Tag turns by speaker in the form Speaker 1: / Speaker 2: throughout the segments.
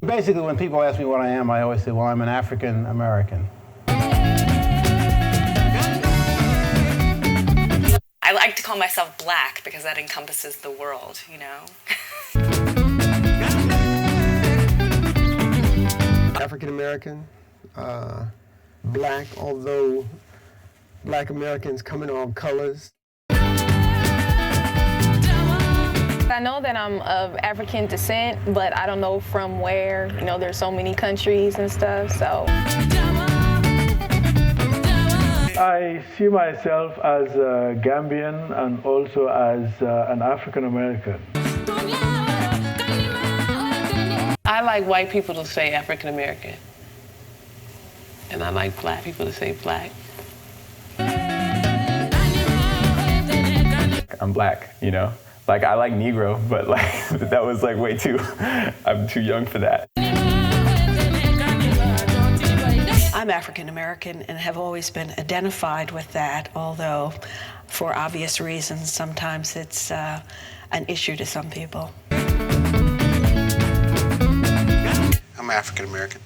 Speaker 1: Basically, when people ask me what I am, I always say, well, I'm an African American.
Speaker 2: I like to call myself black because that encompasses the world, you know?
Speaker 3: African American, black, although black Americans come in all colors.
Speaker 4: I know that I'm of African descent, but I don't know from where. You know, there's so many countries and stuff, so.
Speaker 5: I see myself as a Gambian and also as an African American.
Speaker 6: I like white people to say African American, and I like black people to say black.
Speaker 7: I'm black, you know? Like, I like Negro, but like, that was like way too, I'm too young for that.
Speaker 8: I'm African American and have always been identified with that, although for obvious reasons, sometimes it's an issue to some people.
Speaker 9: I'm African American.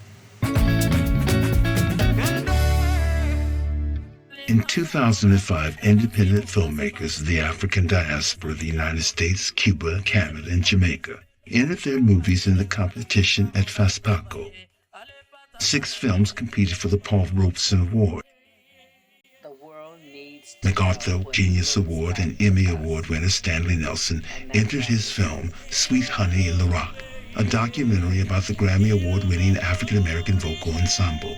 Speaker 10: In 2005, independent filmmakers of the African diaspora of the United States, Cuba, Canada, and Jamaica entered their movies in the competition at Fespaco. 6 films competed for the Paul Robeson Award, MacArthur Genius Award, and Emmy Award winner Stanley Nelson entered his film Sweet Honey in the Rock, a documentary about the Grammy Award-winning African-American vocal ensemble.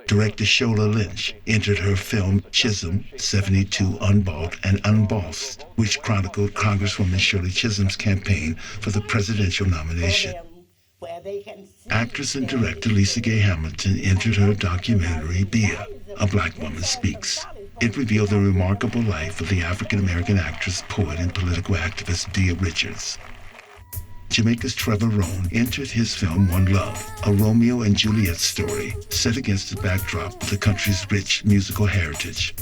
Speaker 10: Director Shola Lynch entered her film Chisholm 72 Unbought and Unbossed, which chronicled Congresswoman Shirley Chisholm's campaign for the presidential nomination. Actress and director Lisa Gay Hamilton entered her documentary Bia, A Black Woman Speaks. It revealed the remarkable life of the African-American actress, poet, and political activist Dia Richards. Jamaica's Trevor Rohn entered his film One Love, a Romeo and Juliet story set against the backdrop of the country's rich musical heritage.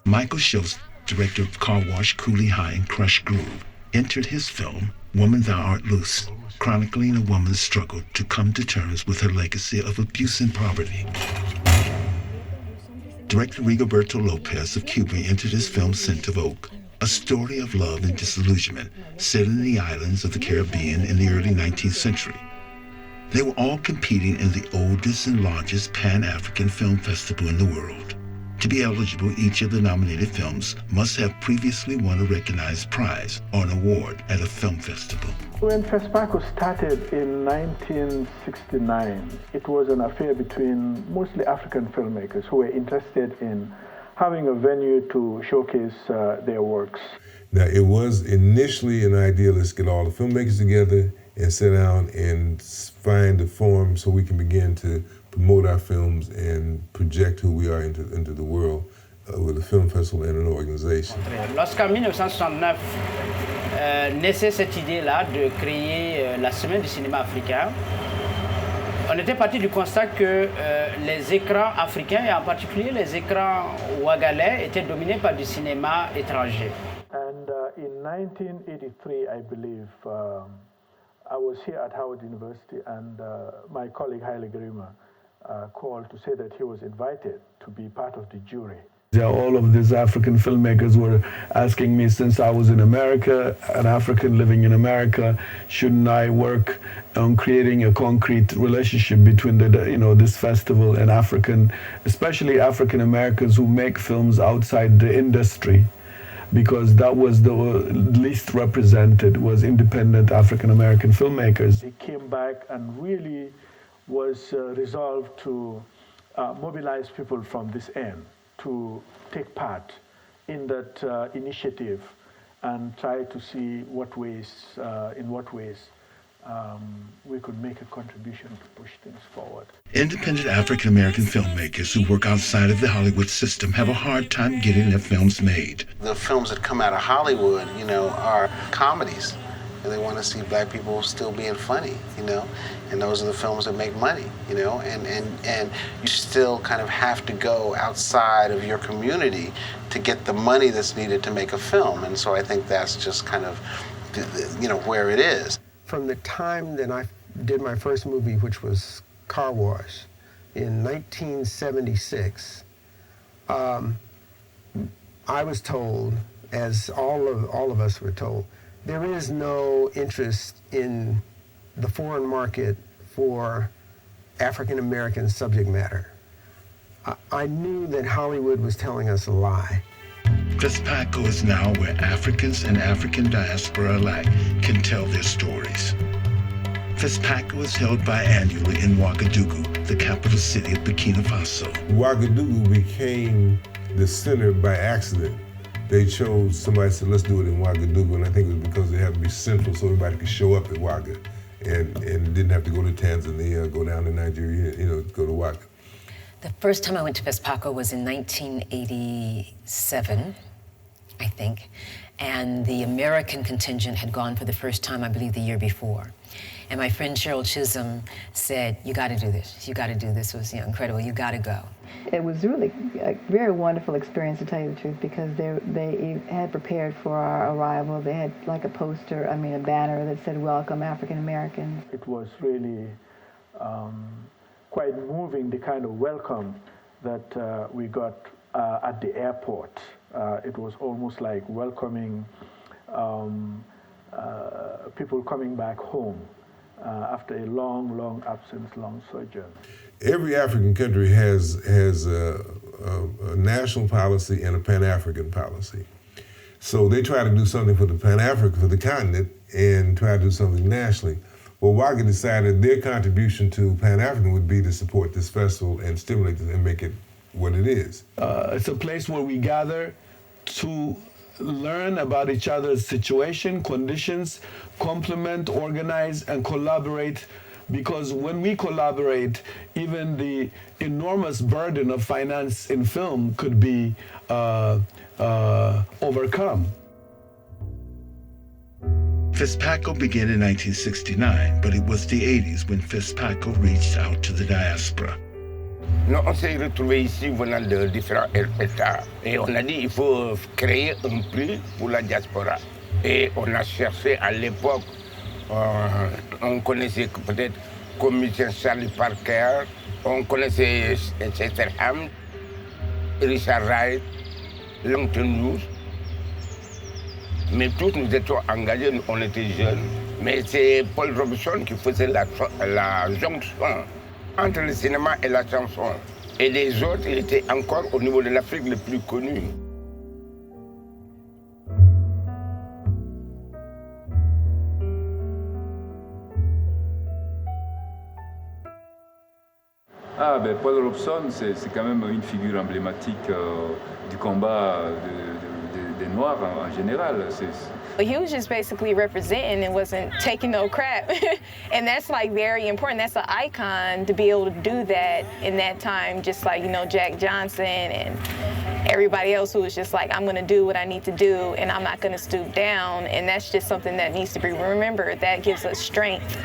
Speaker 10: Michael Schultz, director of Car Wash, Cooley High, and Crush Groove, entered his film Woman Thou Art Loose, chronicling a woman's struggle to come to terms with her legacy of abuse and poverty. Director Rigoberto Lopez of Cuba entered his film Scent of Oak, a story of love and disillusionment set in the islands of the Caribbean in the early 19th century. They were all competing in the oldest and largest Pan-African film festival in the world. To be eligible, each of the nominated films must have previously won a recognized prize or an award at a film festival.
Speaker 5: When Fespaco started in 1969, it was an affair between mostly African filmmakers who were interested in having a venue to showcase their works.
Speaker 11: Now, it was initially an idea, let's get all the filmmakers together and sit down and find a forum so we can begin to promote our films and project who we are into the world with a film festival and an organization.
Speaker 12: Lorsqu'en 1969 naissait cette idée-là de créer la Semaine du cinéma africain, on était parti du constat que les écrans africains, et en particulier les écrans ouagalais, étaient dominés par du cinéma étranger.
Speaker 5: And in 1983, I believe, I was here at Howard University, and my colleague Haile Gerima called to say that he was invited to be part of the jury. All of these African filmmakers were asking me, since I was in America, an African living in America, shouldn't I work on creating a concrete relationship between this festival and especially African Americans who make films outside the industry.
Speaker 13: because that was the least represented, was independent African American filmmakers.
Speaker 5: He came back and really was resolved to mobilize people from this end to take part in that initiative and try to see in what ways we could make a contribution to push things forward.
Speaker 10: Independent African American filmmakers who work outside of the Hollywood system have a hard time getting their films made.
Speaker 9: The films that come out of Hollywood, you know, are comedies. And they want to see black people still being funny, you know, and those are the films that make money, you know, and you still kind of have to go outside of your community to get the money that's needed to make a film. And so I think that's just kind of, you know, where it is.
Speaker 3: From the time that I did my first movie, which was Car Wash, in 1976, I was told, as all of us were told, there is no interest in the foreign market for African American subject matter. I knew that Hollywood was telling us a lie.
Speaker 10: Fespaco is now where Africans and African diaspora alike can tell their stories. Fespaco is held biannually in Ouagadougou, the capital city of Burkina Faso.
Speaker 11: Ouagadougou became the center by accident. They chose, somebody said, let's do it in Ouagadougou, and I think it was because it had to be central so everybody could show up at Ouaga and didn't have to go to Tanzania, go down to Nigeria, you know, go to Ouaga.
Speaker 14: The first time I went to Fespaco was in 1987, I think, and the American contingent had gone for the first time, I believe, the year before. And my friend Cheryl Chisholm said, you gotta do this. You gotta do this. It was, you know, incredible. You gotta go.
Speaker 15: It was really a very wonderful experience, to tell you the truth, because they had prepared for our arrival. They had like a poster, a banner that said, "Welcome, African Americans."
Speaker 5: It was really quite moving, the kind of welcome that we got at the airport. It was almost like welcoming people coming back home after a long, long absence, long sojourn.
Speaker 11: Every African country has a national policy and a Pan-African policy. So they try to do something for the Pan-African, for the continent, and try to do something nationally. Well, Ouaga decided their contribution to Pan-African would be to support this festival and stimulate it and make it what it is.
Speaker 13: It's a place where we gather to learn about each other's situation, conditions, complement, organize, and collaborate. Because when we collaborate, even the enormous burden of finance in film could be overcome.
Speaker 10: Fespaco began in 1969, but it was the 80s when Fespaco reached out to the diaspora.
Speaker 16: Non, on s'est retrouvés ici venant de différents États et on a dit il faut créer un prix pour la diaspora. Et on a cherché à l'époque, on connaissait peut-être commissaire Charlie Parker, on connaissait Chester Ham, Richard Wright, Langton Hughes. Mais tous nous étions engagés, on était jeunes. Mais c'est Paul Robeson qui faisait la jonction entre le cinéma et la chanson. Et les autres, il était encore au niveau de l'Afrique le plus connu.
Speaker 17: Ah, ben Paul Robeson, c'est quand même une figure emblématique du combat des Noirs en général.
Speaker 4: He was just basically representing and wasn't taking no crap. And that's like very important. That's an icon to be able to do that in that time, just like, you know, Jack Johnson and everybody else who was just like, I'm gonna do what I need to do and I'm not gonna stoop down. And that's just something that needs to be remembered. That gives us strength.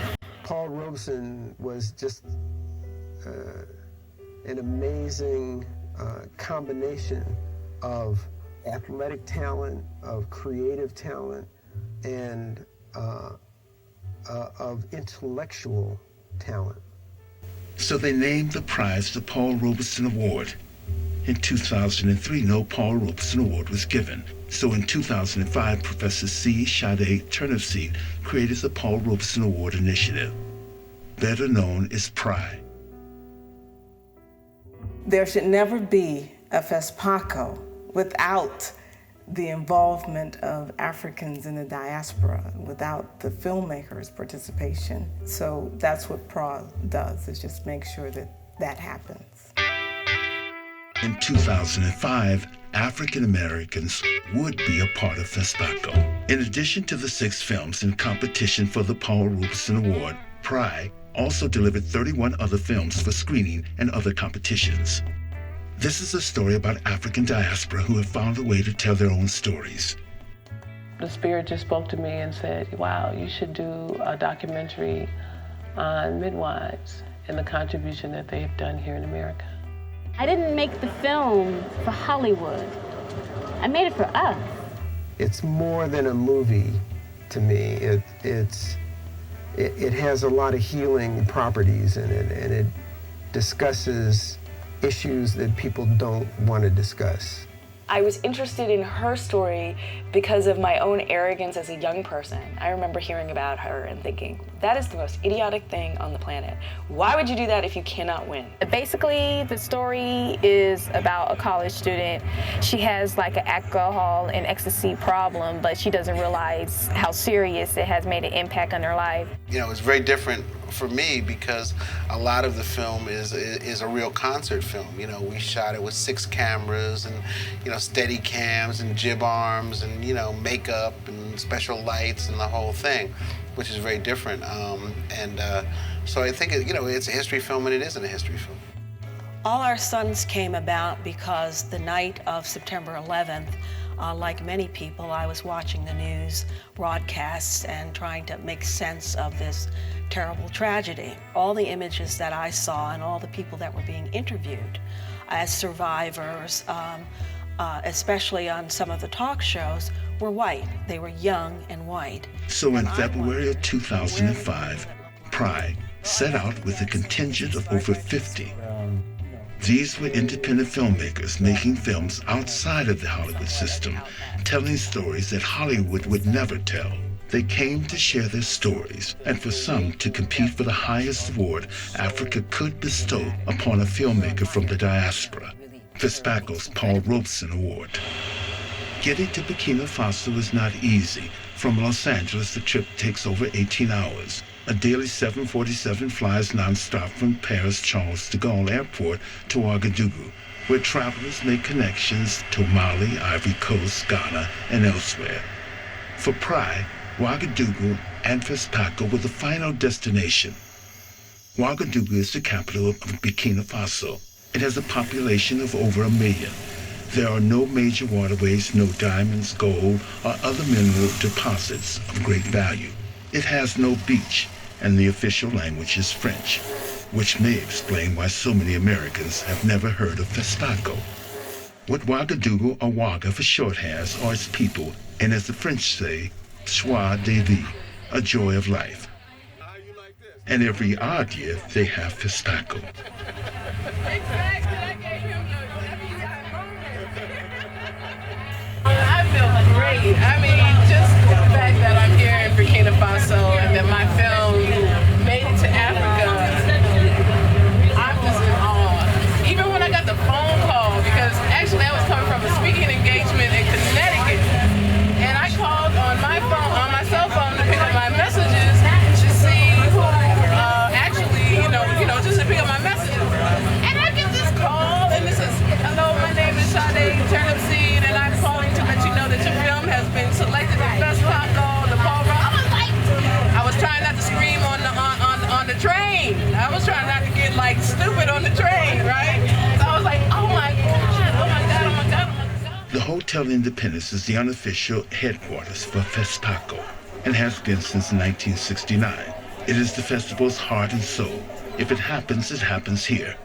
Speaker 3: Paul Robeson was just an amazing combination of athletic talent, of creative talent, and of intellectual talent.
Speaker 10: So they named the prize the Paul Robeson Award. In 2003, no Paul Robeson Award was given. So in 2005, Professor C. Sade Turnipseed created the Paul Robeson Award Initiative, better known as PRI.
Speaker 18: There should never be a Fespaco without the involvement of Africans in the diaspora without the filmmakers' participation. So that's what PRA does, is just make sure that that happens.
Speaker 10: In 2005, African Americans would be a part of Fespaco. In addition to the 6 films in competition for the Paul Robeson Award, PRA also delivered 31 other films for screening and other competitions. This is a story about African diaspora who have found a way to tell their own stories.
Speaker 6: The Spirit just spoke to me and said, wow, you should do a documentary on midwives and the contribution that they have done here in America.
Speaker 19: I didn't make the film for Hollywood. I made it for us.
Speaker 3: It's more than a movie to me. It has a lot of healing properties in it, and it discusses issues that people don't want to discuss.
Speaker 2: I was interested in her story because of my own arrogance as a young person. I remember hearing about her and thinking, that is the most idiotic thing on the planet. Why would you do that if you cannot win?
Speaker 4: Basically, the story is about a college student. She has like an alcohol and ecstasy problem, but she doesn't realize how serious it has made an impact on her life.
Speaker 9: You know, it's very different for me because a lot of the film is a real concert film. You know, we shot it with 6 cameras and, you know, steady cams and jib arms and, you know, makeup and special lights and the whole thing, which is very different. So I think, you know, it's a history film and it isn't a history film.
Speaker 8: All Our Sons came about because the night of September 11th, like many people, I was watching the news broadcasts and trying to make sense of this terrible tragedy. All the images that I saw and all the people that were being interviewed as survivors, especially on some of the talk shows, were white. They were young and white.
Speaker 10: So in February of 2005, PRA set out with a contingent of over 50. These were independent filmmakers making films outside of the Hollywood system, telling stories that Hollywood would never tell. They came to share their stories, and for some to compete for the highest award Africa could bestow upon a filmmaker from the diaspora, Fespaco's Paul Robeson Award. Getting to Burkina Faso is not easy. From Los Angeles, the trip takes over 18 hours. A daily 747 flies nonstop from Paris Charles de Gaulle Airport to Ouagadougou, where travelers make connections to Mali, Ivory Coast, Ghana, and elsewhere. For PRA, Ouagadougou and Fespaco were the final destination. Ouagadougou is the capital of Burkina Faso. It has a population of over 1 million. There are no major waterways, no diamonds, gold, or other mineral deposits of great value. It has no beach, and the official language is French, which may explain why so many Americans have never heard of Fespaco. What Ouagadougou, or Ouaga for short, has are its people, and as the French say, joie de vie, a joy of life. And every odd year, they have Fespaco.
Speaker 6: I feel great. I mean, just the fact that I'm here in Burkina Faso and that my film made it to Africa, I'm just in awe. Even when I got the phone call, because actually I was coming from a speaking engagement in Connecticut, and I called on my phone, on my cell phone, to pick up my messages to see, just to pick up my messages. And I get this call, and this is, hello, my name is Sade Turnip Seed, and I'm calling to let you know that your film has been selected for Fespaco, the Paul Robeson. I was trying not to scream on the train. I was trying not to get like stupid on the train, right? So I was like, oh my God, oh my God, oh my God, oh my God.
Speaker 10: The Hotel Independence is the unofficial headquarters for Fespaco and has been since 1969. It is the festival's heart and soul. If it happens here.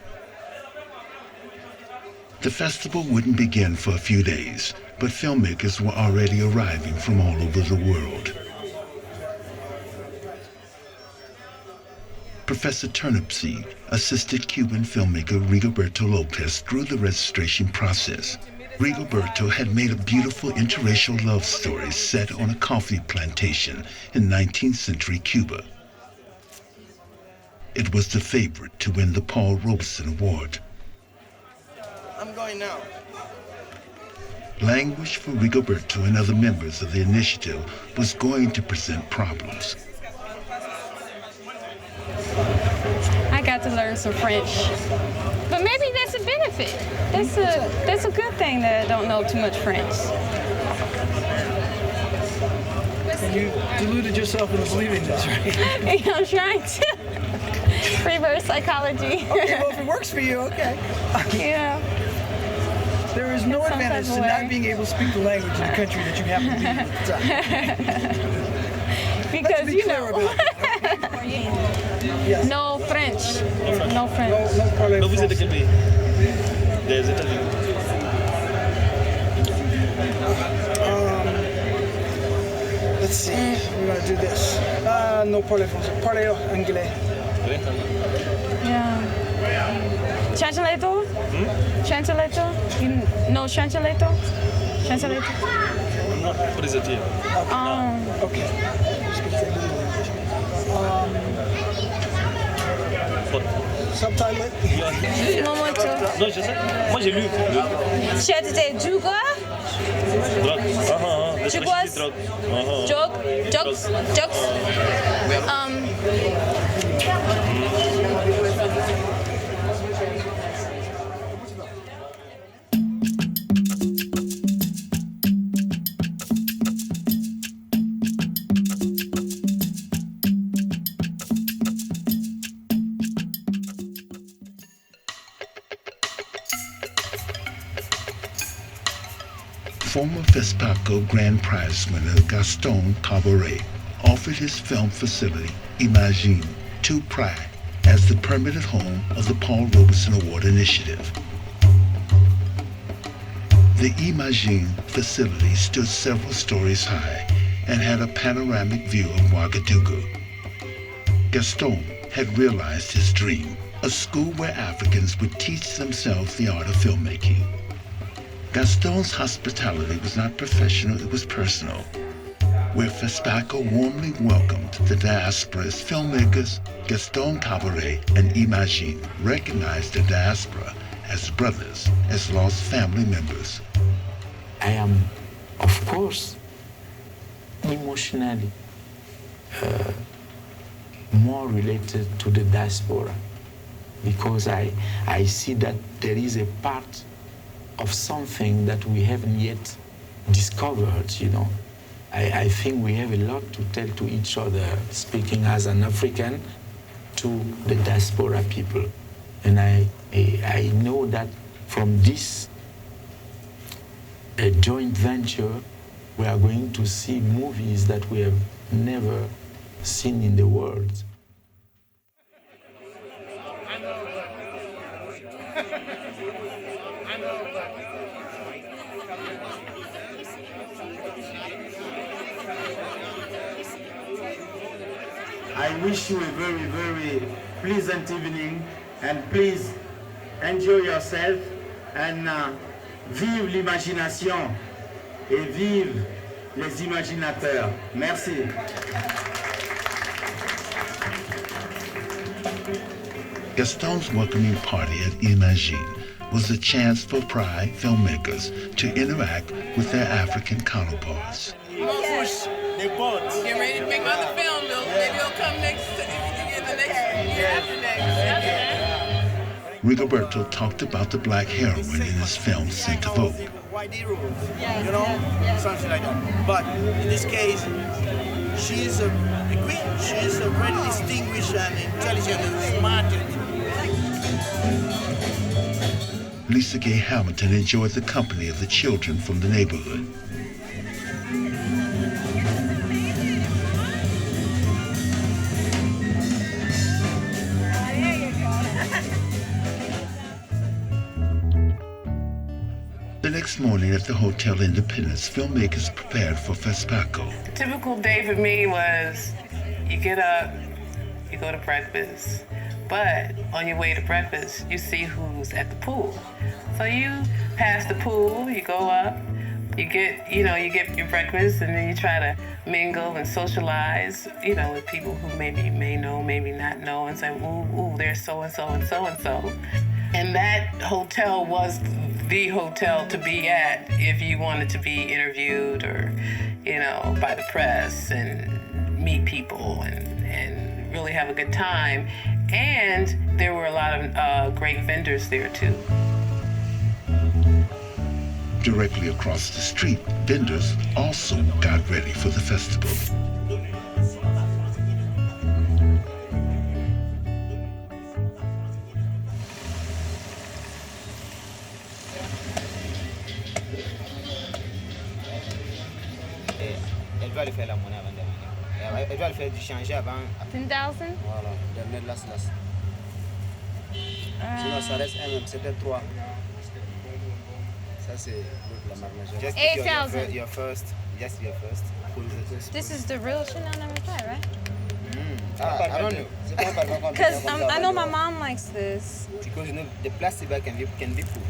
Speaker 10: The festival wouldn't begin for a few days, but filmmakers were already arriving from all over the world. Professor Turnipseed assisted Cuban filmmaker Rigoberto Lopez through the registration process. Rigoberto had made a beautiful interracial love story set on a coffee plantation in 19th century Cuba. It was the favorite to win the Paul Robeson Award.
Speaker 3: I'm going now.
Speaker 10: language for Rigoberto and other members of the initiative was going to present problems.
Speaker 4: I got to learn some French. But maybe that's a benefit. That's a good thing that I don't know too much French.
Speaker 20: And you deluded yourself into believing this, right?
Speaker 4: I'm trying to. Reverse psychology.
Speaker 20: Okay, well, if it works for you, okay.
Speaker 4: Yeah.
Speaker 20: There is no advantage to not being able to speak the language in the country that you happen to be in at the time.
Speaker 4: Because
Speaker 20: you know. Yes.
Speaker 4: No French. No French.
Speaker 20: No,
Speaker 21: vous êtes de quel pays? Des États-Unis.
Speaker 20: Let's see. We're gonna do this. No parle français. Parle anglais.
Speaker 4: Yeah. Translator? Translator? No translator? Translator?
Speaker 21: No, what is it here?
Speaker 20: Okay. Subtitle it?
Speaker 21: Non, je sais. Moi, j'ai lu.
Speaker 4: C'était du quoi?
Speaker 21: Drogue.
Speaker 4: Jugos? Jokes?
Speaker 10: Former Fespaco Grand Prize winner Gaston Cabaret offered his film facility, Imagine, to Pride as the permanent home of the Paul Robeson Award Initiative. The Imagine facility stood several stories high and had a panoramic view of Ouagadougou. Gaston had realized his dream, a school where Africans would teach themselves the art of filmmaking. Gaston's hospitality was not professional, it was personal, where Fespaco warmly welcomed the diaspora as filmmakers. Gaston Cabaret and Imagine recognized the diaspora as brothers, as lost family members.
Speaker 22: I am, of course, emotionally more related to the diaspora because I see that there is a part of something that we haven't yet discovered, you know. I think we have a lot to tell to each other, speaking as an African to the diaspora people. And I know that from this joint venture, we are going to see movies that we have never seen in the world.
Speaker 23: I wish you a very, very pleasant evening, and please enjoy yourself and vive l'imagination et vive les imaginateurs. Merci.
Speaker 10: Gaston's welcoming party at Imagine was a chance for Pride filmmakers to interact with their African counterparts.
Speaker 6: Get ready to make another film. Maybe it'll come next in the next year after next.
Speaker 10: Rigoberto talked about the black heroine in his film Sent to Vogue.
Speaker 20: White hero, you know, something like that. But in this case, she's a queen. She's a very distinguished and intelligent and smart.
Speaker 10: Lisa Gay Hamilton enjoyed the company of the children from the neighborhood. The next morning at the Hotel Independence, filmmakers prepared for Fespaco.
Speaker 6: A typical day for me was you get up, you go to breakfast, but on your way to breakfast, you see who's at the pool. So you pass the pool, you go up, you get your breakfast, and then you try to mingle and socialize, with people who maybe may know, maybe not know, and say, ooh, there's so-and-so and so-and-so. And that hotel was the hotel to be at if you wanted to be interviewed or, by the press and meet people and really have a good time. And there were a lot of great vendors there too.
Speaker 10: Directly across the street, vendors also got ready for the festival.
Speaker 1: Elle doit le faire la monnaie avant de venir. Elle doit le faire du changer avant.
Speaker 4: 10,000?
Speaker 1: Voilà, dernier las. Sinon, ça reste un même, c'était 3. Ça, c'est la marmaja. Just
Speaker 4: 8,000.
Speaker 1: Your first. Just your first.
Speaker 4: This is the real Chanel number 5, right?
Speaker 1: I don't know.
Speaker 4: Because I know my mom likes this.
Speaker 1: Because the plastic bag can be put.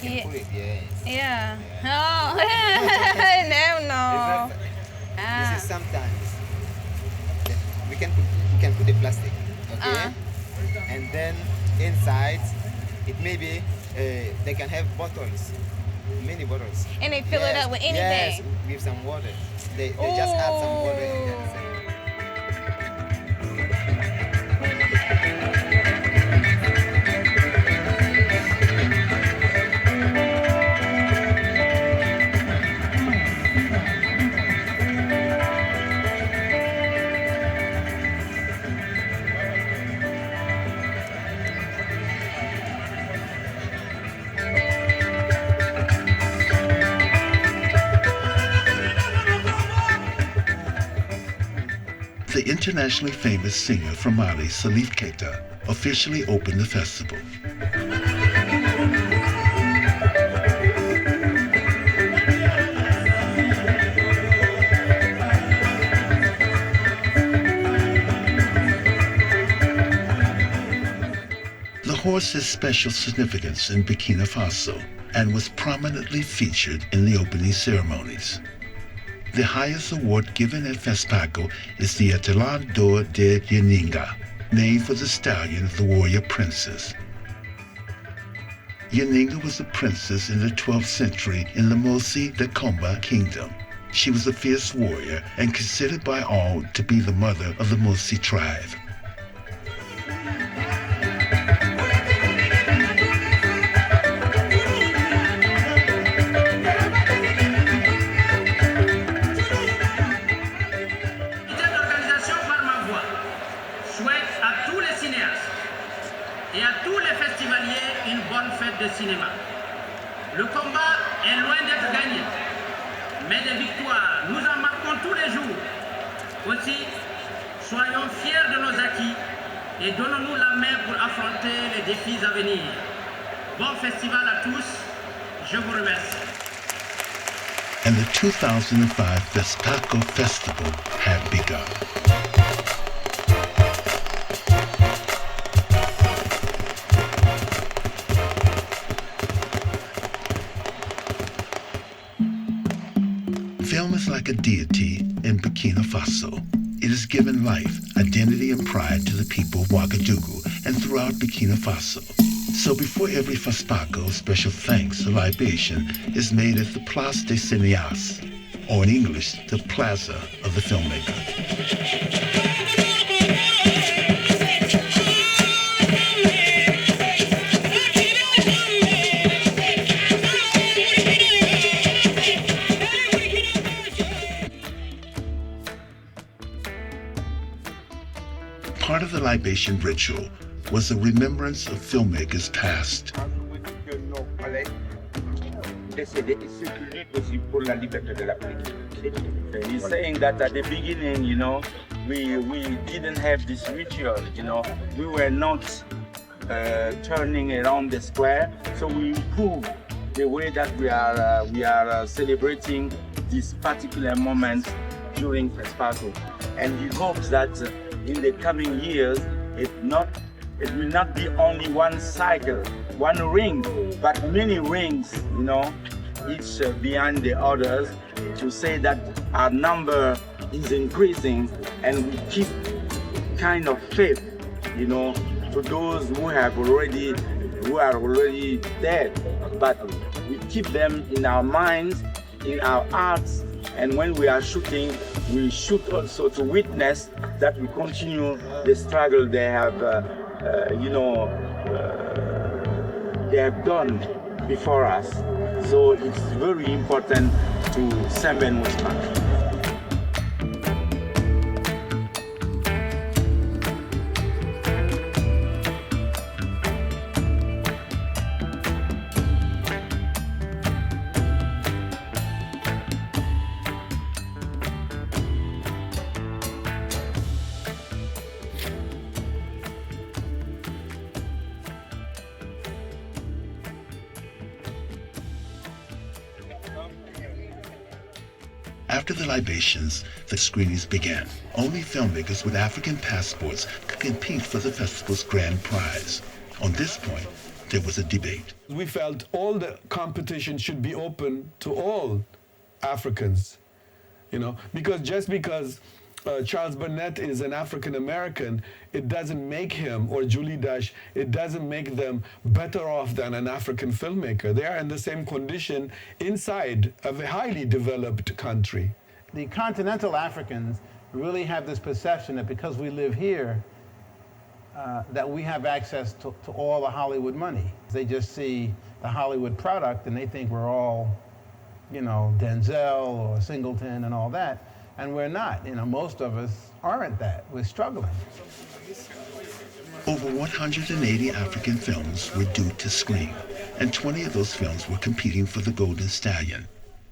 Speaker 1: You can put it, yes.
Speaker 4: Yeah. Oh, no.
Speaker 1: This is sometimes we can put the plastic, okay? And then inside it maybe they can have bottles, many bottles.
Speaker 4: And they fill it up with anything.
Speaker 1: Yes, with some water. They just add some water and then.
Speaker 10: The internationally famous singer from Mali, Salif Keita, officially opened the festival. The horse has special significance in Burkina Faso and was prominently featured in the opening ceremonies. The highest award given at Fespaco is the Étoile d'Or de Yaninga, named for the stallion of the warrior princess. Yaninga was a princess in the 12th century in the Mosi de Comba kingdom. She was a fierce warrior and considered by all to be the mother of the Mosi tribe.
Speaker 7: De cinéma. Le combat est loin d'être gagné, mais des victoires, nous en marquons tous les jours. Aussi, soyons fiers de nos acquis et donnons-nous la main pour affronter les défis à venir. Bon festival à tous, je vous remercie.
Speaker 10: And the 2005 Fespaco Festival had begun. Film is like a deity in Burkina Faso. It has given life, identity, and pride to the people of Ouagadougou and throughout Burkina Faso. So before every Fespaco, special thanks, a libation is made at the Place des Cinéastes, or in English, the Plaza of the Filmmaker. Part of the libation ritual was a remembrance of filmmakers past.
Speaker 23: He's saying that at the beginning, we didn't have this ritual, we were not turning around the square, so we improved the way that we are celebrating this particular moment during Fespaco. And he hopes that in the coming years, it will not be only one cycle, one ring, but many rings, each behind the others, to say that our number is increasing and we keep kind of faith, to those who are already dead, but keep them in our minds, in our hearts, and when we are shooting, we shoot also to witness that we continue the struggle they have, they have done before us. So it's very important to send what's back.
Speaker 10: After the libations, the screenings began. Only filmmakers with African passports could compete for the festival's grand prize. On this point, there was a debate.
Speaker 13: We felt all the competition should be open to all Africans, because just because Charles Burnett is an African American, it doesn't make him, or Julie Dash, it doesn't make them better off than an African filmmaker. They are in the same condition inside of a highly developed country.
Speaker 12: The continental Africans really have this perception that because we live here, that we have access to all the Hollywood money. They just see the Hollywood product and they think we're all, Denzel or Singleton and all that. And we're not. Most of us aren't that. We're struggling.
Speaker 10: Over 180 African films were due to screen, and 20 of those films were competing for the Golden Stallion.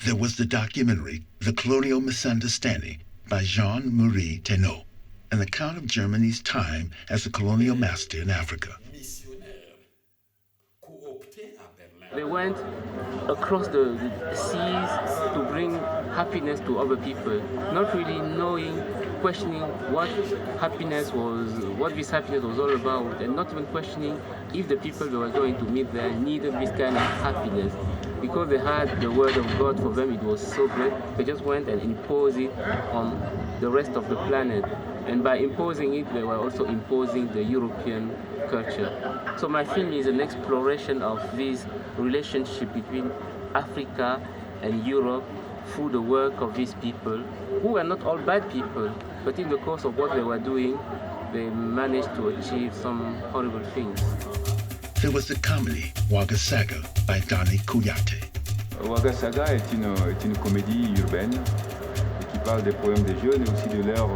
Speaker 10: There was the documentary, The Colonial Misunderstanding, by Jean-Marie Thénault, an account of Germany's time as a colonial master in Africa.
Speaker 14: They went across the seas to bring happiness to other people, not really knowing, questioning what this happiness was all about, and not even questioning if the people they were going to meet there needed this kind of happiness. Because they had the word of God for them, it was so great, they just went and imposed it on the rest of the planet. And by imposing it, they were also imposing the European culture. So my film is an exploration of this relationship between Africa and Europe through the work of these people, who were not all bad people, but in the course of what they were doing, they managed to achieve some horrible things.
Speaker 10: There was the comedy Wagga Saga by Donny Kouyaté.
Speaker 17: Wagga Saga est une comédie urbaine qui parle des problèmes des jeunes et aussi de leur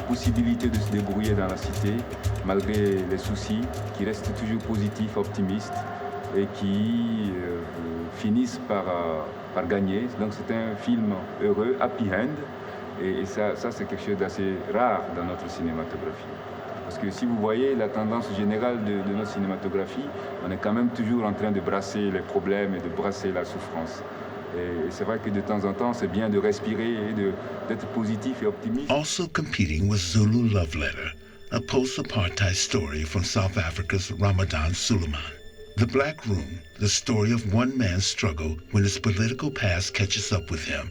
Speaker 17: possibilité de se débrouiller dans la cité malgré les soucis, qui restent toujours positifs, optimistes et qui finissent par gagner. Donc c'est un film heureux, happy end, et ça c'est quelque chose d'assez rare dans notre cinématographie. Parce que si vous voyez la tendance générale de notre cinématographie, on est quand même toujours en train de brasser les problèmes et de brasser la souffrance. Et c'est vrai que de temps en temps, c'est bien de respirer et d'être positif et optimiste.
Speaker 10: Also competing was Zulu Love Letter, a post-apartheid story from South Africa's Ramadan Suleiman. The Black Room, the story of one man's struggle when his political past catches up with him.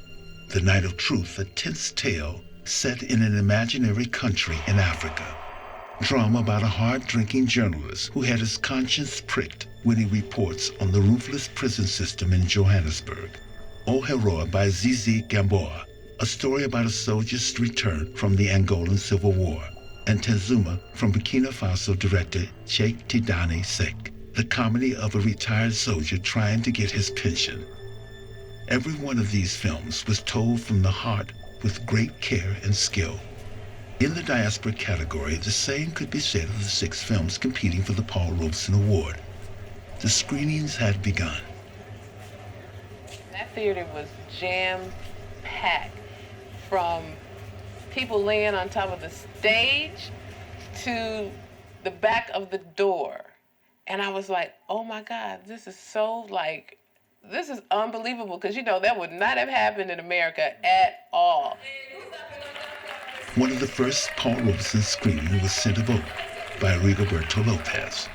Speaker 10: The Night of Truth, a tense tale set in an imaginary country in Africa. Drama about a hard-drinking journalist who had his conscience pricked when he reports on the ruthless prison system in Johannesburg. O Heroa by Zizi Gamboa, a story about a soldier's return from the Angolan Civil War. And Tenzuma from Burkina Faso director Cheikh Tidane Seck, the comedy of a retired soldier trying to get his pension. Every one of these films was told from the heart with great care and skill. In the diaspora category, the same could be said of the 6 films competing for the Paul Robeson Award. The screenings had begun.
Speaker 6: That theater was jam-packed, from people laying on top of the stage to the back of the door. And I was like, oh my God, this is unbelievable, because that would not have happened in America at all.
Speaker 10: One of the first Paul Robeson screenings was Sent a Vote by Rigoberto Lopez.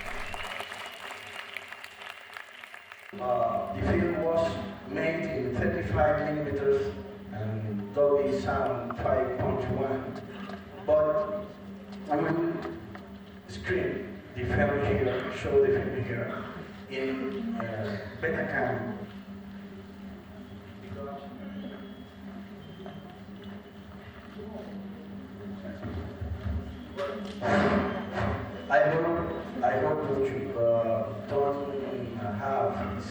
Speaker 15: The film was made in 35 millimeters and Dolby Sound 5.1, but we will screen the film here, show the film here in Betacam I hope that you don't have this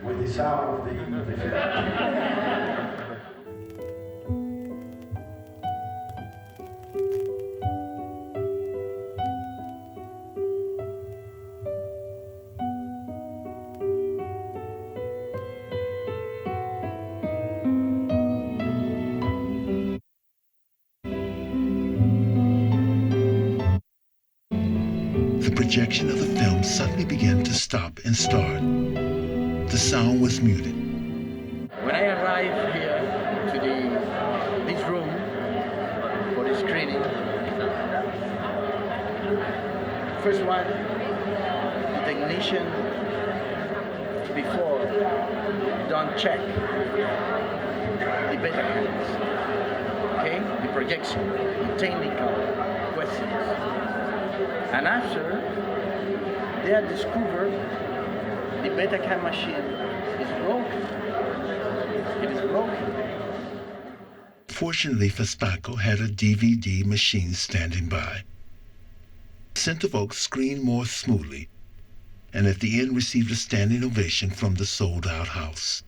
Speaker 15: with the sound of the film.
Speaker 10: The projection of the film suddenly began to stop and start. The sound was muted.
Speaker 5: When I arrived here to this room for the screening, first one, the technician before don't check the beta cams, okay, the projection, the technical questions. And after, they had discovered the Betacam machine is broken. It is broken.
Speaker 10: Fortunately, Fespaco had a DVD machine standing by. Centerfolk screened more smoothly, and at the end received a standing ovation from the sold-out house.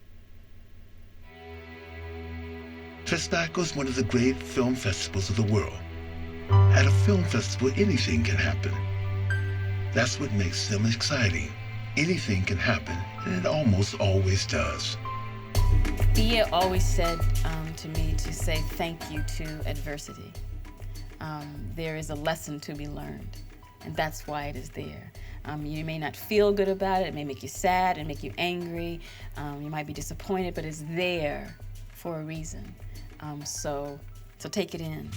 Speaker 10: Fespaco is one of the great film festivals of the world. At a film festival, anything can happen. That's what makes them exciting. Anything can happen, and it almost always does.
Speaker 11: Bia always said to me to say thank you to adversity. There is a lesson to be learned, and that's why it is there. You may not feel good about it. It may make you sad and make you angry. You might be disappointed, but it's there for a reason. So take it in.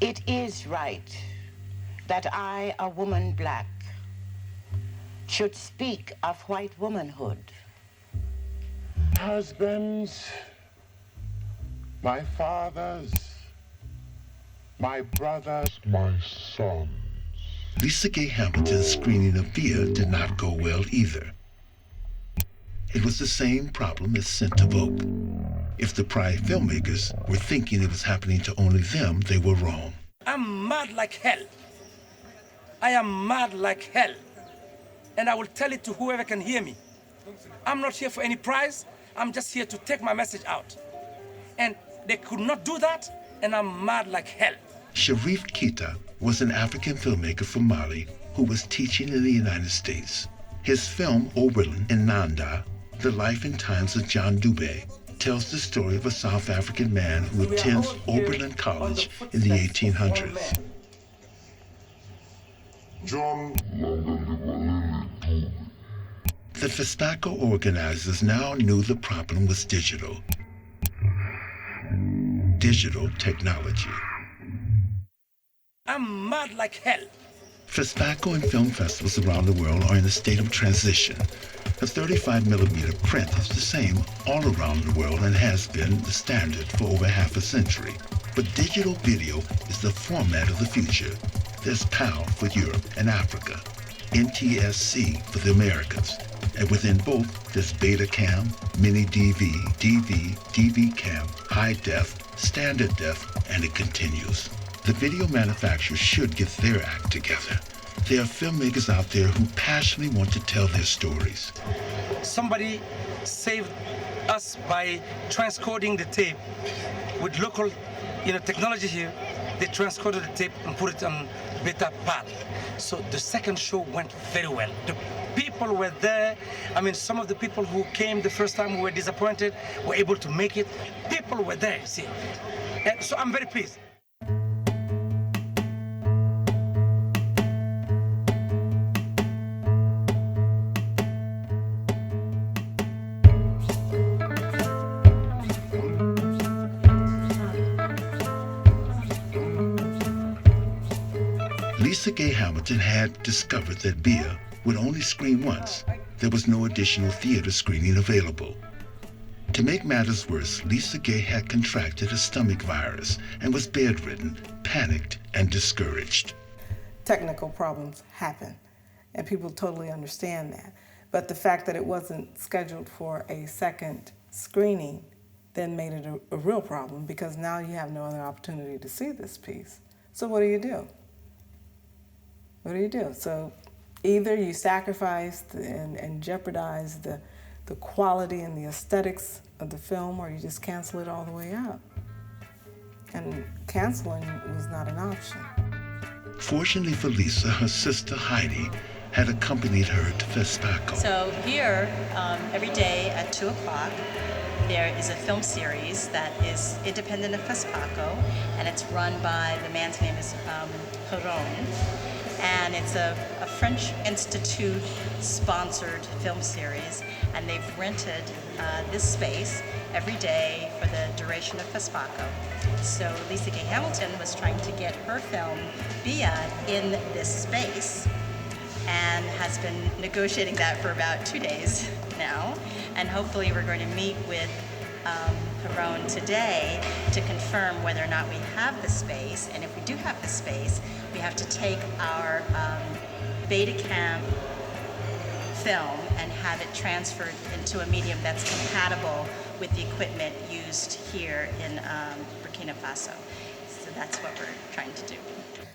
Speaker 16: It is right that I, a woman black, should speak of white womanhood.
Speaker 24: Husbands, my fathers, my brothers, my sons.
Speaker 10: Lisa Gay Hamilton's screening of Via did not go well either. It was the same problem as Scent of Oak. If the Pride filmmakers were thinking it was happening to only them, they were wrong.
Speaker 25: I'm mad like hell. I am mad like hell. And I will tell it to whoever can hear me. I'm not here for any prize. I'm just here to take my message out. And they could not do that, and I'm mad like hell.
Speaker 10: Sharif Keita was an African filmmaker from Mali who was teaching in the United States. His film, Oberlin and Nanda, The Life and Times of John Dubé, tells the story of a South African man who attends Oberlin College in the 1800s.
Speaker 24: John.
Speaker 10: The Fespaco organizers now knew the problem was digital technology.
Speaker 25: I'm mad like hell.
Speaker 10: Fespaco and film festivals around the world are in a state of transition. A 35mm print is the same all around the world and has been the standard for over half a century. But digital video is the format of the future. There's PAL for Europe and Africa, NTSC for the Americas, and within both there's Betacam, Mini DV, DV, DV Cam, High Def, Standard Def, and it continues. The video manufacturers should get their act together. There are filmmakers out there who passionately want to tell their stories.
Speaker 25: Somebody saved us by transcoding the tape with local, technology here. They transcoded the tape and put it on beta pad. So the second show went very well. The people were there. Some of the people who came the first time who were disappointed were able to make it. People were there, see. And so I'm very pleased.
Speaker 10: Lisa Gay Hamilton had discovered that Bia would only screen once. There was no additional theater screening available. To make matters worse, Lisa Gay had contracted a stomach virus and was bedridden, panicked, and discouraged.
Speaker 2: technical problems happen, and people totally understand that. But the fact that it wasn't scheduled for a second screening then made it a real problem, because now you have no other opportunity to see this piece. So what do you do? What do you do? So either you sacrifice and jeopardize the quality and the aesthetics of the film, or you just cancel it all the way out. And canceling was not an option.
Speaker 10: Fortunately for Lisa, her sister Heidi had accompanied her to Fespaco.
Speaker 8: So here, every day at 2 o'clock, there is a film series that is independent of Fespaco, and it's run by, the man's name is Perron, and it's a French Institute-sponsored film series, and they've rented this space every day for the duration of Fespaco. So Lisa Gay Hamilton was trying to get her film, Bia, in this space, and has been negotiating that for about 2 days now. And hopefully we're going to meet with Perron today to confirm whether or not we have the space. And if we do have the space, we have to take our Betacam film and have it transferred into a medium that's compatible with the equipment used here in Burkina Faso. So that's what we're trying to do.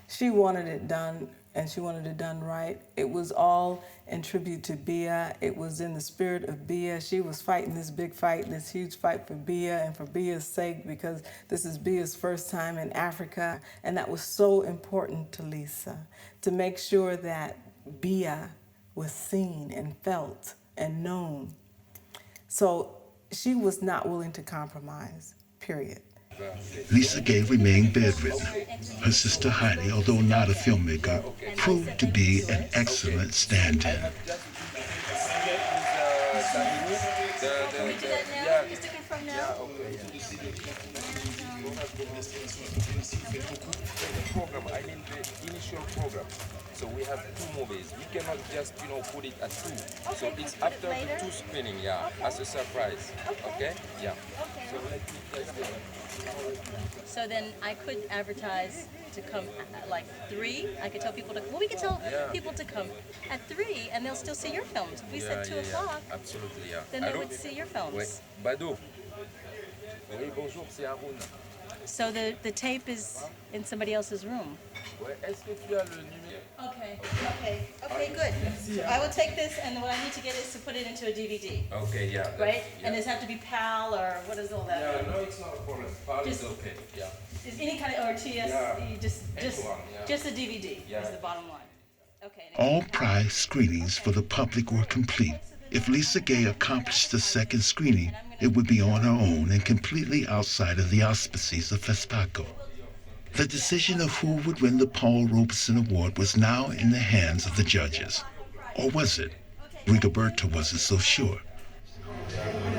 Speaker 2: She wanted it done, and she wanted it done right. It was all in tribute to Bia. It was in the spirit of Bia. She was fighting this big fight, this huge fight for Bia and for Bia's sake, because this is Bia's first time in Africa. And that was so important to Lisa, to make sure that Bia was seen and felt and known. So she was not willing to compromise, period.
Speaker 10: Lisa Gay remained bedridden. Her sister Heidi, although not a filmmaker, proved to be an excellent stand-in.
Speaker 9: I mean the initial program. So we have 2 movies. We cannot just, put it at 2. Okay, so it's after the 2 screening, as a surprise. Okay? Yeah. Okay. So let me test it.
Speaker 8: So then I could advertise to come at like 3. I could tell people to, we could tell people to come at 3 and they'll still see your films. If we said 2 o'clock,
Speaker 9: absolutely,
Speaker 8: then they would see your films.
Speaker 9: Ouais. Badou. Oui, bonjour, c'est Haroun.
Speaker 8: So the tape is in somebody else's room.
Speaker 9: Est-ce que tu as le numéro?
Speaker 8: Okay, good. So I will take this, and what I need to get is to put it into a DVD.
Speaker 9: Okay, yeah.
Speaker 8: Right?
Speaker 9: Yeah.
Speaker 8: And does it have to be PAL, or what is all that?
Speaker 9: Yeah, no, it's not a problem. PAL is okay, yeah.
Speaker 8: Is any kind of, or TS, just a DVD is the bottom line. Okay.
Speaker 10: All prize screenings for the public were complete. If Lisa Gay accomplished the second screening, it would be on her own and completely outside of the auspices of Fespaco. The decision of who would win the Paul Robeson Award was now in the hands of the judges. Or was it? Rigoberta wasn't so sure.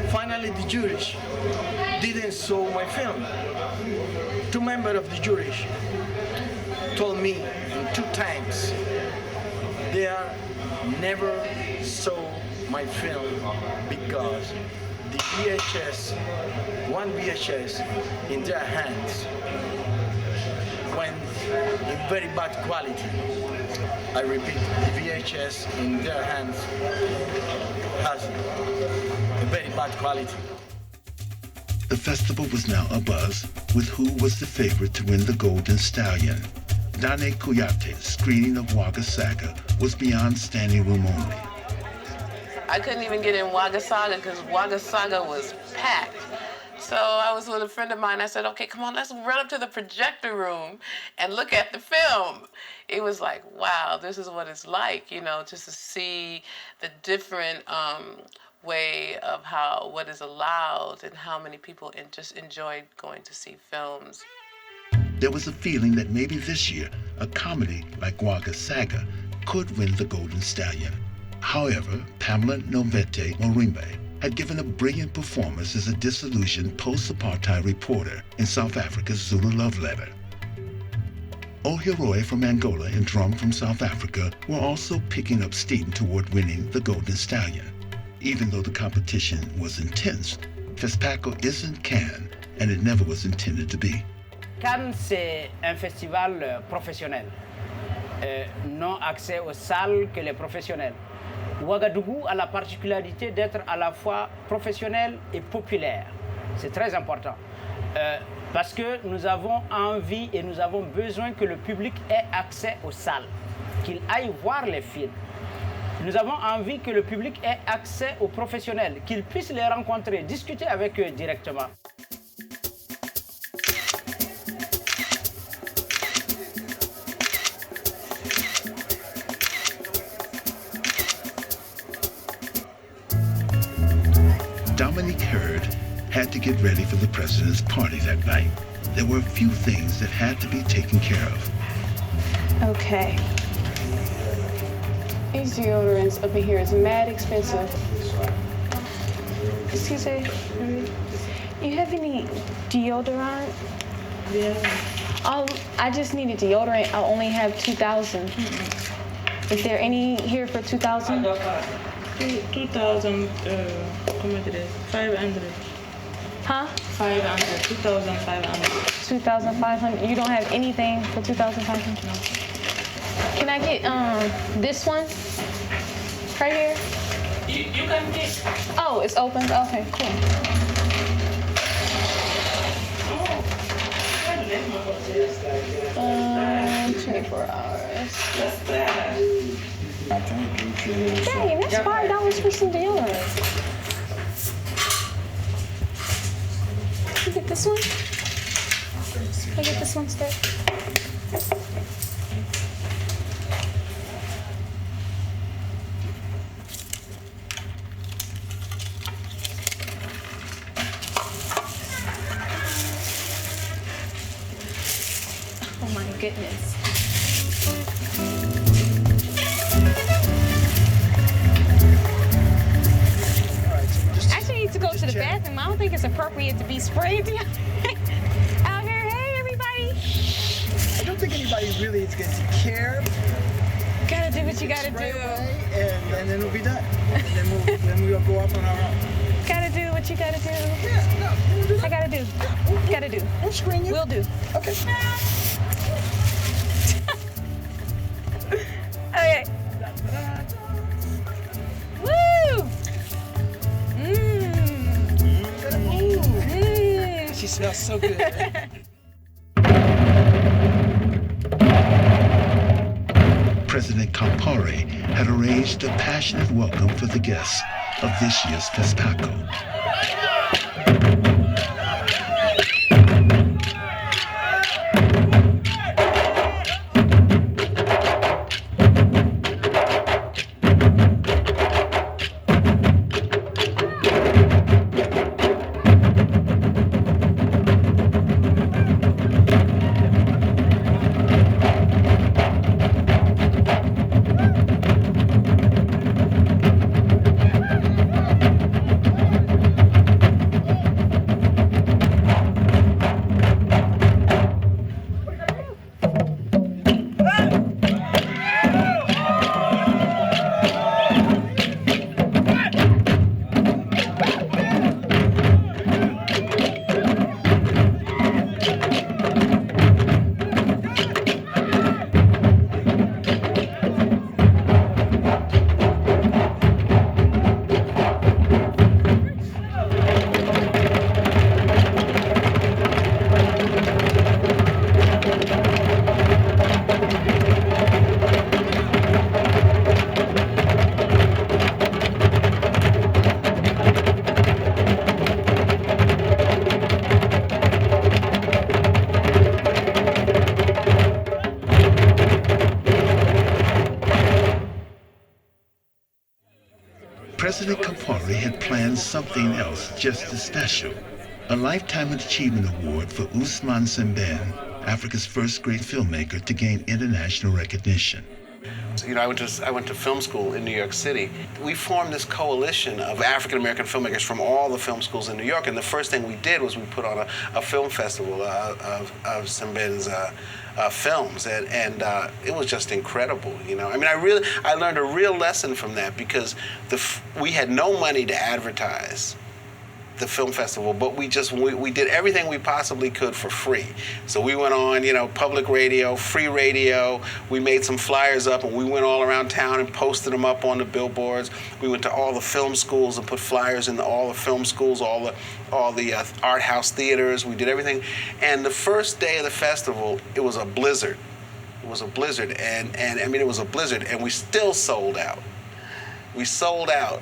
Speaker 20: Finally, the jury didn't saw my film. 2 members of the jury told me in 2 times they never saw my film because the one VHS in their hands went in very bad quality. I repeat, the VHS in their hands has a very bad quality.
Speaker 10: The festival was now abuzz with who was the favorite to win the Golden Stallion. Dane Kuyate's screening of Wagga Saga was beyond standing room only.
Speaker 18: I couldn't even get in Wagga Saga because Wagga Saga was packed. So I was with a friend of mine. I said, okay, come on, let's run up to the projector room and look at the film. It was like, wow, this is what it's like, just to see the different way of what is allowed and how many people just enjoyed going to see films.
Speaker 10: There was a feeling that maybe this year, a comedy like Wagga Saga could win the Golden Stallion. However, Pamela Novete Morimbe had given a brilliant performance as a disillusioned post-apartheid reporter in South Africa's Zulu Love Letter. Ohiroi from Angola and Drum from South Africa were also picking up steam toward winning the Golden Stallion. Even though the competition was intense, Fespaco isn't Cannes, and it never was intended to be.
Speaker 19: Cannes, c'est un festival professionnel.
Speaker 3: n'ont accès aux salles que les professionnels. Ouagadougou a la particularité d'être à la fois professionnel et populaire. C'est très important. Parce que nous avons envie et nous avons besoin que le public ait accès aux salles, qu'il aille voir les films. Nous avons envie que le public ait accès aux professionnels, qu'il puisse les rencontrer, discuter avec eux directement.
Speaker 10: Dominique Hurd had to get ready for the president's party that night. There were a few things that had to be taken care of.
Speaker 4: Okay. These deodorants up in here is mad expensive. Excuse me. You have any deodorant?
Speaker 6: Yeah.
Speaker 4: I just need a deodorant. I only have 2,000. Is there any here for 2,000?
Speaker 6: 2,000, comment it is? 500.
Speaker 4: Huh?
Speaker 6: 500, 2,500.
Speaker 4: 2,500. You don't have anything for 2,500?
Speaker 6: No.
Speaker 4: Can I get this one? Right here?
Speaker 6: You can get.
Speaker 4: Oh, it's open? Okay, cool. 24 hours. Dang, that's $5 for some deodorant. You get this one? Can I get this one instead? Oh my goodness. Actually, need to go to the bathroom. I don't think it's appropriate to be sprayed out here. Hey, everybody.
Speaker 20: I don't think anybody really is going to care.
Speaker 4: Gotta do what you gotta do.
Speaker 20: And then it'll be done. And then we'll go off on our own.
Speaker 4: Gotta do what you gotta do.
Speaker 20: Yeah, no.
Speaker 4: I gotta do. Gotta do.
Speaker 20: We'll screen you.
Speaker 4: We'll do.
Speaker 20: Okay.
Speaker 4: Okay. Woo!
Speaker 20: She smells so good.
Speaker 10: President Campari had arranged a passionate welcome for the guests of this year's Fespaco. President Campari had planned something else just as special. A Lifetime Achievement Award for Ousmane Sembène, Africa's first great filmmaker to gain international recognition.
Speaker 19: You know, I went to film school in New York City. We formed this coalition of African-American filmmakers from all the film schools in New York, and the first thing we did was we put on a film festival of Sembène's films, and it was just incredible, you know. I mean, I learned a real lesson from that because we had no money to advertise. the film festival, but we did everything we possibly could for free. So we went on, public radio, free radio. We made some flyers up and we went all around town and posted them up on the billboards. We went to all the film schools and put flyers in all the film schools, all the art house theaters. We did everything. And the first day of the festival, it was a blizzard. It was a blizzard, and I mean, it was a blizzard, and we still sold out. We sold out.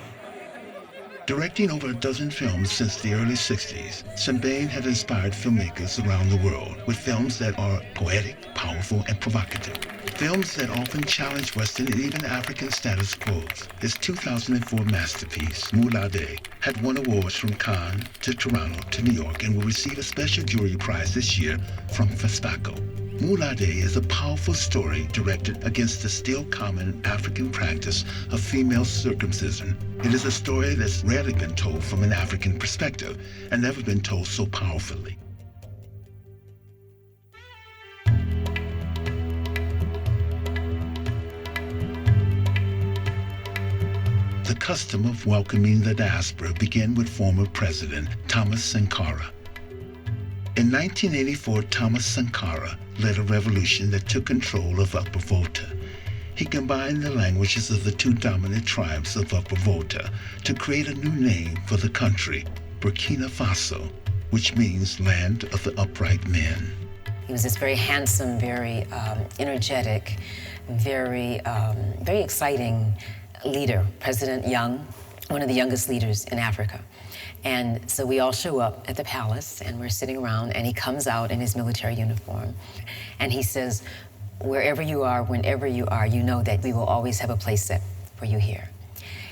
Speaker 10: Directing over a dozen films since the early 60s, Sembène had inspired filmmakers around the world with films that are poetic, powerful, and provocative. Films that often challenge Western and even African status quos. His 2004 masterpiece, Moulade, had won awards from Cannes to Toronto to New York and will receive a special jury prize this year from Fespaco. Moulade is a powerful story directed against the still common African practice of female circumcision. It is a story that's rarely been told from an African perspective and never been told so powerfully. The custom of welcoming the diaspora began with former President Thomas Sankara. In 1984, Thomas Sankara led a revolution that took control of Upper Volta. He combined the languages of the two dominant tribes of Upper Volta to create a new name for the country, Burkina Faso, which means land of the upright men.
Speaker 1: He was this very handsome, very energetic, very exciting leader, President Young, one of the youngest leaders in Africa. And so we all show up at the palace and we're sitting around and he comes out in his military uniform and he says, wherever you are, whenever you are, you know that we will always have a place set for you here.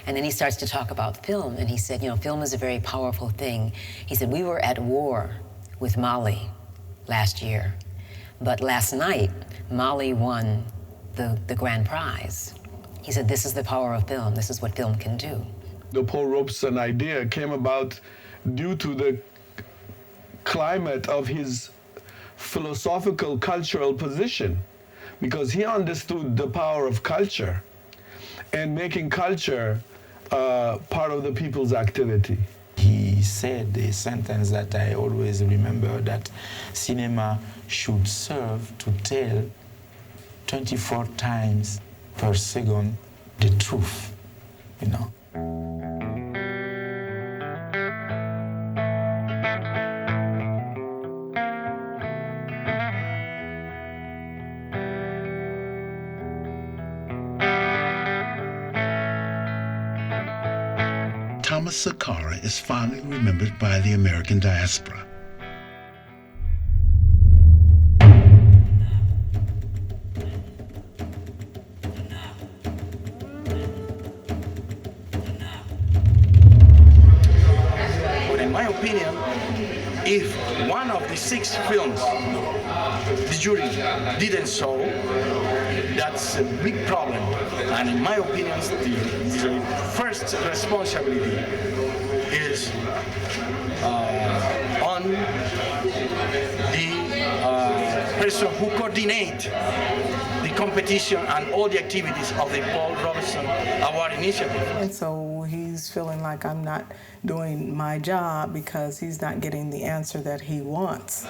Speaker 1: And then he starts to talk about film and he said, film is a very powerful thing. He said, we were at war with Mali last year, but last night, Mali won the grand prize. He said, this is the power of film. This is what film can do.
Speaker 13: The Paul Robeson idea came about due to the climate of his philosophical, cultural position, because he understood the power of culture and making culture part of the people's activity.
Speaker 7: He said a sentence that I always remember, that cinema should serve to tell 24 times per second the truth,
Speaker 10: Thomas Sankara is fondly remembered by the American diaspora.
Speaker 20: But in my opinion, if one of the 6 films the jury didn't show, that's a big problem. And in my opinion, the first responsibility is on the person who coordinates the competition and all the activities of the Paul Robeson Award Initiative.
Speaker 2: And so he's feeling like I'm not doing my job because he's not getting the answer that he wants.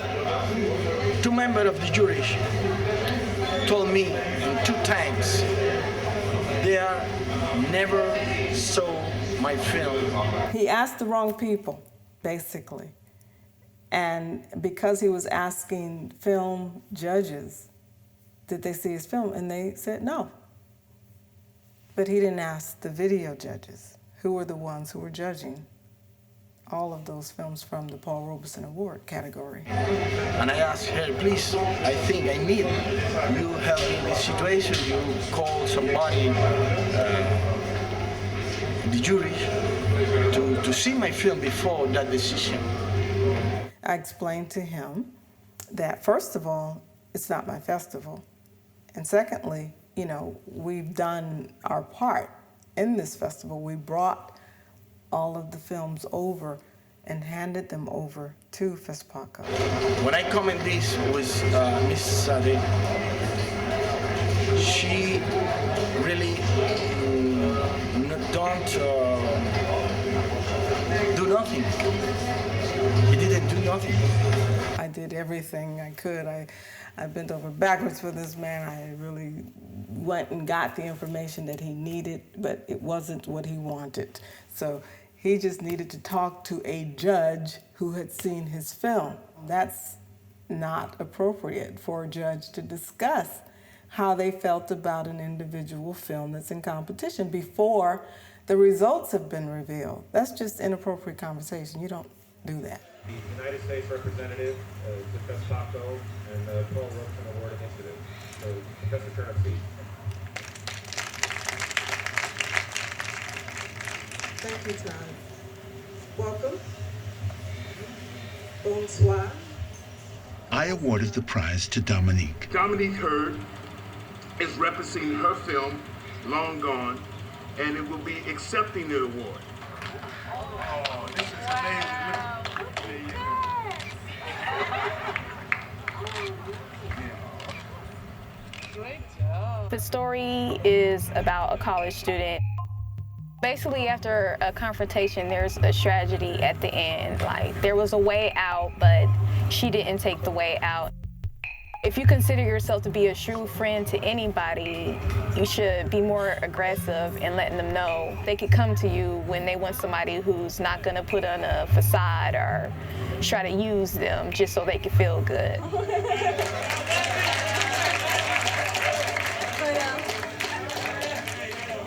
Speaker 20: 2 members of the jury told me 2 times they never saw my film.
Speaker 2: He asked the wrong people, basically. And because he was asking film judges, did they see his film? And they said no. But he didn't ask the video judges, who were the ones who were judging all of those films from the Paul Robeson Award category.
Speaker 20: And I asked her, please, I think I need you help me in this situation. You call somebody, the jury, to see my film before that decision.
Speaker 2: I explained to him that, first of all, it's not my festival. And secondly, we've done our part in this festival. We brought all of the films over and handed them over to Fespaco.
Speaker 20: When I comment this with Miss Sade, she really do not nothing. He didn't do nothing.
Speaker 2: I did everything I could. I bent over backwards for this man. I really went and got the information that he needed, but it wasn't what he wanted. So he just needed to talk to a judge who had seen his film. That's not appropriate for a judge to discuss how they felt about an individual film that's in competition before the results have been revealed. That's just inappropriate conversation. You don't do that.
Speaker 12: The United States representative to Fespaco and the Paul Robeson Award Initiative. So, Professor Turnipseed.
Speaker 14: Thank you, Tom. Welcome. Bonsoir.
Speaker 10: I awarded the prize to Dominique.
Speaker 24: Dominique Hurd is representing her film, Long Gone, and it will be accepting the award. Oh, this is amazing.
Speaker 4: The story is about a college student. Basically, after a confrontation, there's a tragedy at the end. Like, there was a way out, but she didn't take the way out. If you consider yourself to be a true friend to anybody, you should be more aggressive in letting them know they could come to you when they want somebody who's not gonna put on a facade or try to use them just so they can feel good.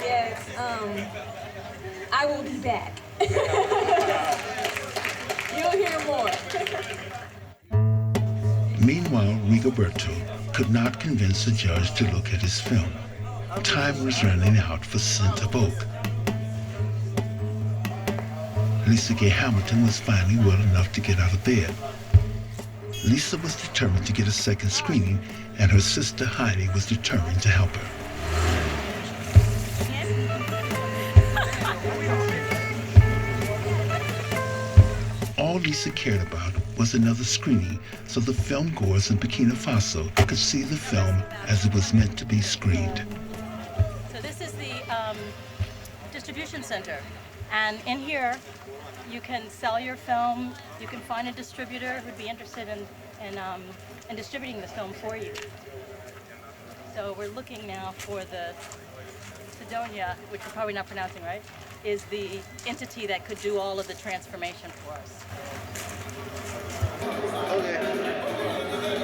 Speaker 21: Yes, I will be back. You'll hear more.
Speaker 10: Meanwhile, Rigoberto could not convince the judge to look at his film. Time was running out for Scent of Oak. Lisa Gay Hamilton was finally well enough to get out of bed. Lisa was determined to get a second screening, and her sister Heidi was determined to help her. All Lisa cared about was another screening so the film goers in Burkina Faso could see the film as it was meant to be screened.
Speaker 8: So this is the distribution center, and in here you can sell your film. You can find a distributor who'd be interested in distributing the film for you. So we're looking now for the Sidonia, which we're probably not pronouncing right, is the entity that could do all of the transformation for us.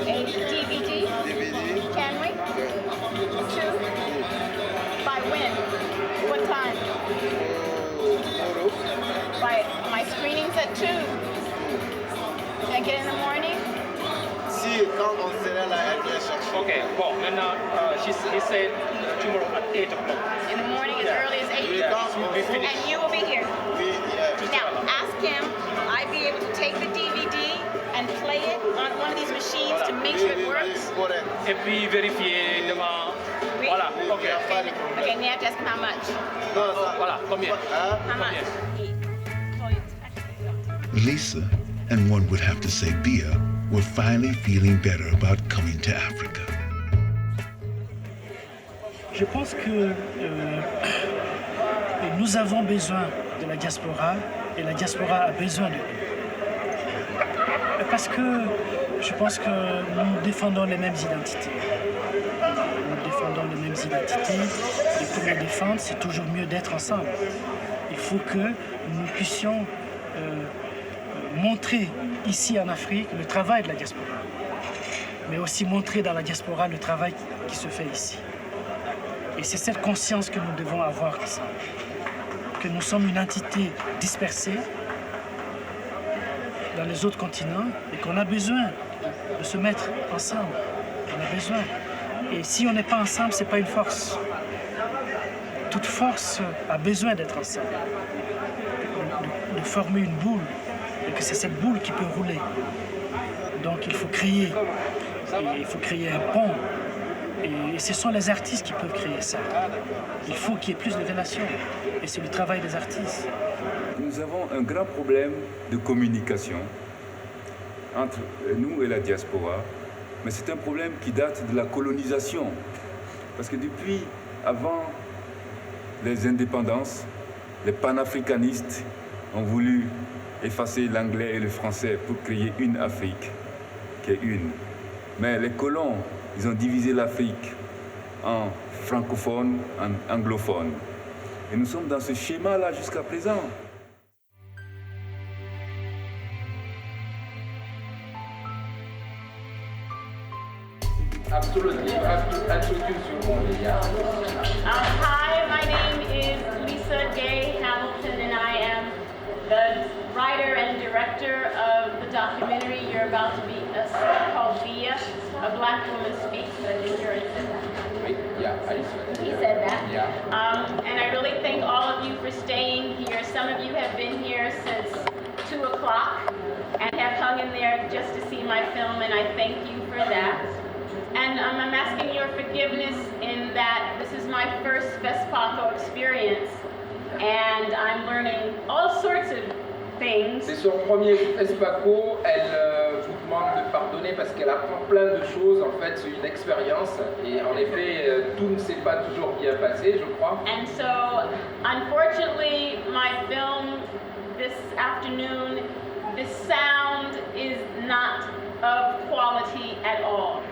Speaker 21: A DVD? Can we? 2? By when? What time? By my screening's at 2. Can I get in the morning?
Speaker 3: Okay, bon, maintenant, he said tomorrow at 8 o'clock.
Speaker 21: In the morning as early as 8? And you will be here? Now, ask him, will I be able to take the DVD and play it on one of these machines to make sure it works?
Speaker 3: Et puis vérifier devant. Voilà, ok.
Speaker 21: Okay, now to ask him how much.
Speaker 3: Voilà, combien?
Speaker 21: How much?
Speaker 10: Lisa, and one would have to say Bia, were finally feeling better about coming to Africa.
Speaker 22: Je pense que nous avons besoin de la diaspora et la diaspora a besoin de nous. Parce que je pense que nous défendons les mêmes identités. Nous défendons les mêmes identités et pour les défendre, c'est toujours mieux d'être ensemble. Il faut que nous puissions montrer ici en Afrique le travail de la diaspora, mais aussi montrer dans la diaspora le travail qui se fait ici. Et c'est cette conscience que nous devons avoir ensemble, que nous sommes une entité dispersée dans les autres continents et qu'on a besoin de se mettre ensemble. On a besoin. Et si on n'est pas ensemble, c'est pas une force. Toute force a besoin d'être ensemble, de former une boule, et que c'est cette boule qui peut rouler. Donc il faut créer un pont. Et ce sont les artistes qui peuvent créer ça. Il faut qu'il y ait plus de relations. Et c'est le travail des artistes.
Speaker 17: Nous avons un grand problème de communication entre nous et la diaspora. Mais c'est un problème qui date de la colonisation. Parce que depuis avant les indépendances, les panafricanistes ont voulu effacer l'anglais et le français pour créer une Afrique, qui est une. Mais les colons, ils ont divisé l'Afrique en francophones, en anglophones. Et nous sommes dans ce schéma-là jusqu'à présent.
Speaker 9: Absolutely, you have to introduce your movie, yeah.
Speaker 21: Hi, my name is Lisa Gay Hamilton, and I am the writer and director of the documentary you're about to be called Via, A Black Woman Speaks. I think you're
Speaker 9: Yeah, I said
Speaker 21: He said that.
Speaker 9: Yeah.
Speaker 21: And I really thank all of you for staying here. Some of you have been here since 2 o'clock and have hung in there just to see my film, and I thank you for that. And I'm asking your forgiveness in that this is my first Fespaco experience, and I'm learning all sorts of things.
Speaker 9: C'est son premier Fespaco, elle vous demande de pardonner parce qu'elle apprend plein de choses, en fait c'est une expérience, et en effet tout ne s'est pas toujours bien passé, je crois.
Speaker 21: And so, unfortunately, my film this afternoon, the sound is not of quality at all.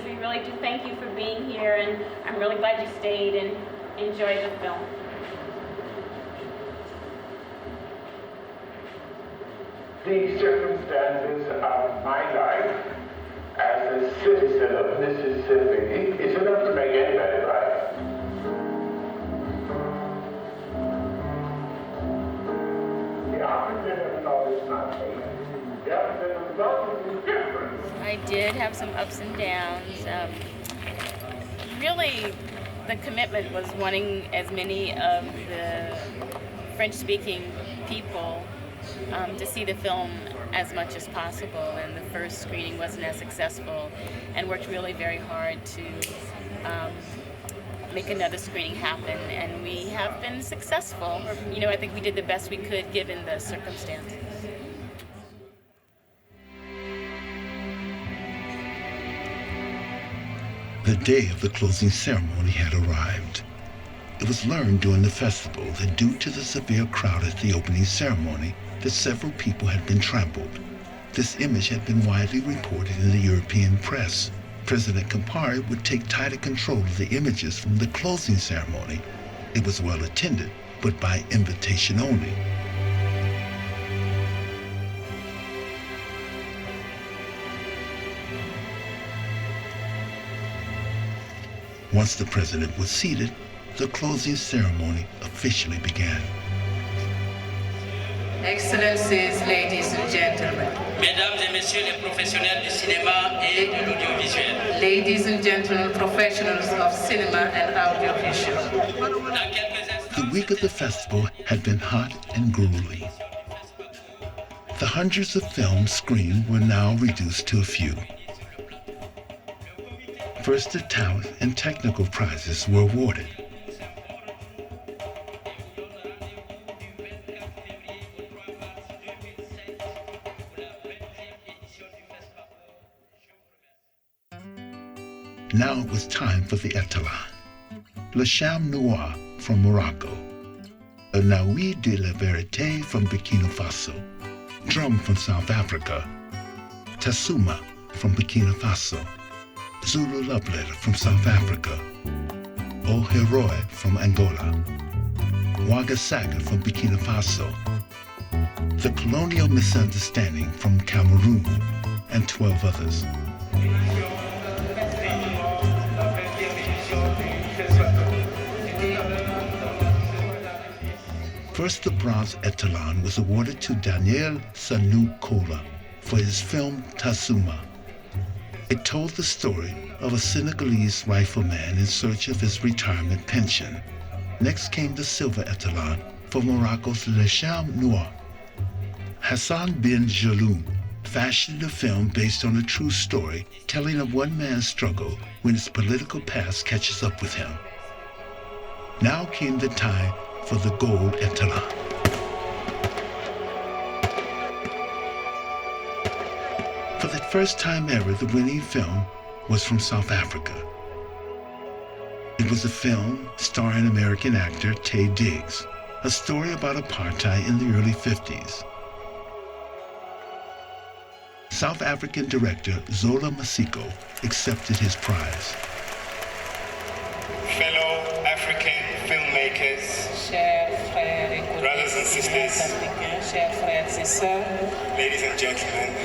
Speaker 21: We really do thank you for being here, and I'm really glad you stayed and enjoyed the film.
Speaker 24: The circumstances of my life as a citizen of Mississippi is enough to make anybody right. The opposite of no is nothing. The opposite of no is different.
Speaker 21: I did have some ups and downs. Really, the commitment was wanting as many of the French-speaking people to see the film as much as possible, and the first screening wasn't as successful, and worked really very hard to make another screening happen, and we have been successful. You know, I think we did the best we could given the circumstances.
Speaker 10: The day of the closing ceremony had arrived. It was learned during the festival that due to the severe crowd at the opening ceremony, that several people had been trampled. This image had been widely reported in the European press. President Campari would take tighter control of the images from the closing ceremony. It was well attended, but by invitation only. Once the president was seated, the closing ceremony officially began.
Speaker 5: Excellencies, ladies and gentlemen.
Speaker 11: Mesdames et messieurs les professionnels du cinéma et de l'audiovisuel.
Speaker 5: Ladies and gentlemen, professionals of cinema and audiovisual.
Speaker 10: The week of the festival had been hot and grueling. The hundreds of films screened were now reduced to a few. First, the talent and technical prizes were awarded. Now it was time for the étalon. Le Cham Noir from Morocco. A Naoui de la Vérité from Burkina Faso. Drum from South Africa. Tasuma from Burkina Faso. Zulu Love Letter from South Africa. O Heroe from Angola. Waga Saga from Burkina Faso. The Colonial Misunderstanding from Cameroon, and 12 others. First, the bronze étalon was awarded to Daniel Sanu Kola for his film Tasuma. It told the story of a Senegalese rifleman in search of his retirement pension. Next came the silver étalon for Morocco's Le Cham Noir. Hassan bin Jaloum fashioned a film based on a true story telling of one man's struggle when his political past catches up with him. Now came the time for the gold étalon. For the first time ever, the winning film was from South Africa. It was a film starring American actor Taye Diggs. a story about apartheid in the early 50s. South African director Zola Masiko accepted his prize.
Speaker 15: Fellow African filmmakers, brothers and sisters, ladies and gentlemen,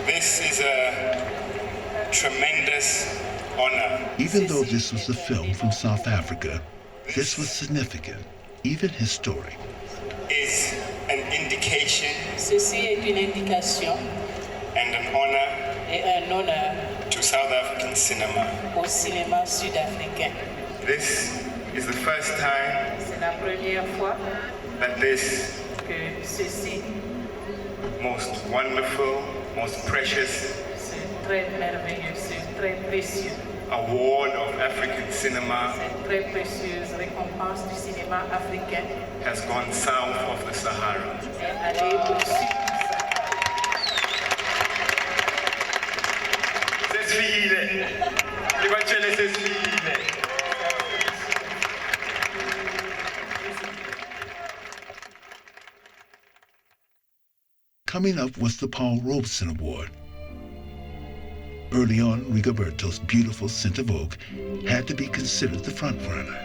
Speaker 15: this is a tremendous honor.
Speaker 10: Even though this was a film from South Africa, this was significant, even historic.
Speaker 15: Is an indication
Speaker 5: Ceci est une indication
Speaker 15: and an honor
Speaker 5: et un honneur
Speaker 15: to South African cinema.
Speaker 5: au cinéma sud-africain.
Speaker 15: This is the first time
Speaker 5: C'est la première fois
Speaker 15: that this
Speaker 5: que ceci,
Speaker 15: most wonderful, most precious
Speaker 5: c'est très merveilleux, c'est très précieux,
Speaker 15: award of African cinema
Speaker 5: c'est très précieuse récompense du cinéma africain
Speaker 15: has gone south of the Sahara.
Speaker 5: est allée au sud.
Speaker 15: C'est file. Evangele c'est file.
Speaker 10: Coming up was the Paul Robeson Award. Early on, Rigoberto's beautiful Scent of Oak had to be considered the frontrunner.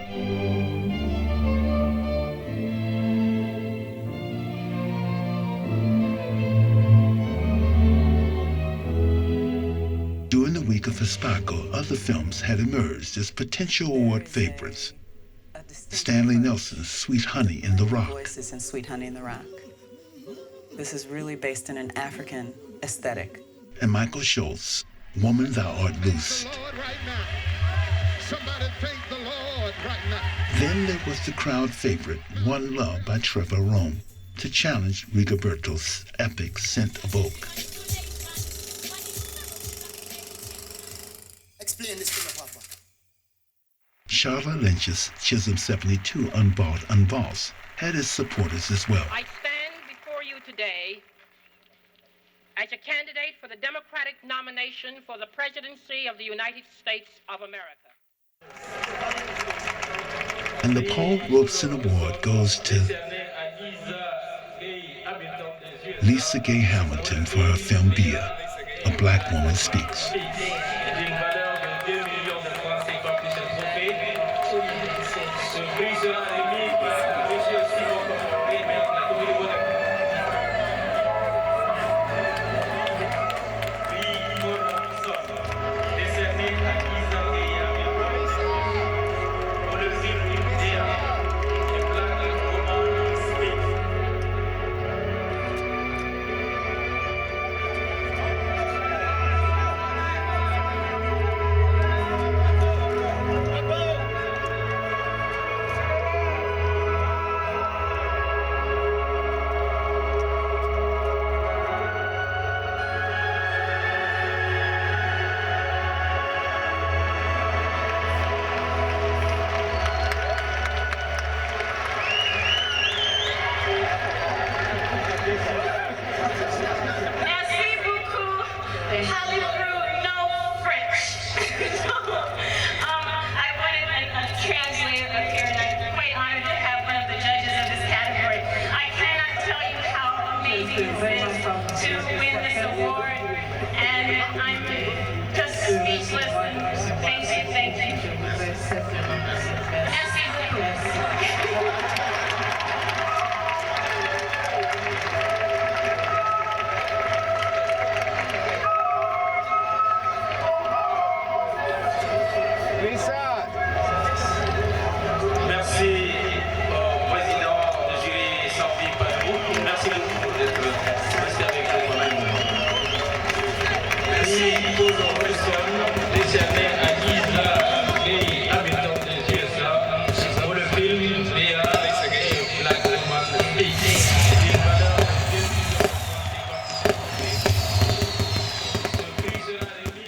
Speaker 10: During the week of Fespaco, other films had emerged as potential award favorites. Stanley Nelson's Sweet Honey in the Rock.
Speaker 16: Voices in Sweet Honey in the Rock. This is really based in an African aesthetic.
Speaker 10: And Michael Schultz's Woman Thou Art Loosed. Then there was the crowd favorite, One Love by Trevor Rome, to challenge Rigoberto's epic Scent of Oak.
Speaker 18: Explain this to me, Papa.
Speaker 10: Charlotte Lynch's Chisholm 72 Unbought, Unbossed had its supporters as well.
Speaker 23: I stand before you today as a candidate for the Democratic nomination for the presidency of the United States of America.
Speaker 10: And the Paul Robeson Award goes to Lisa Gay Hamilton for her film Bia, A Black Woman Speaks.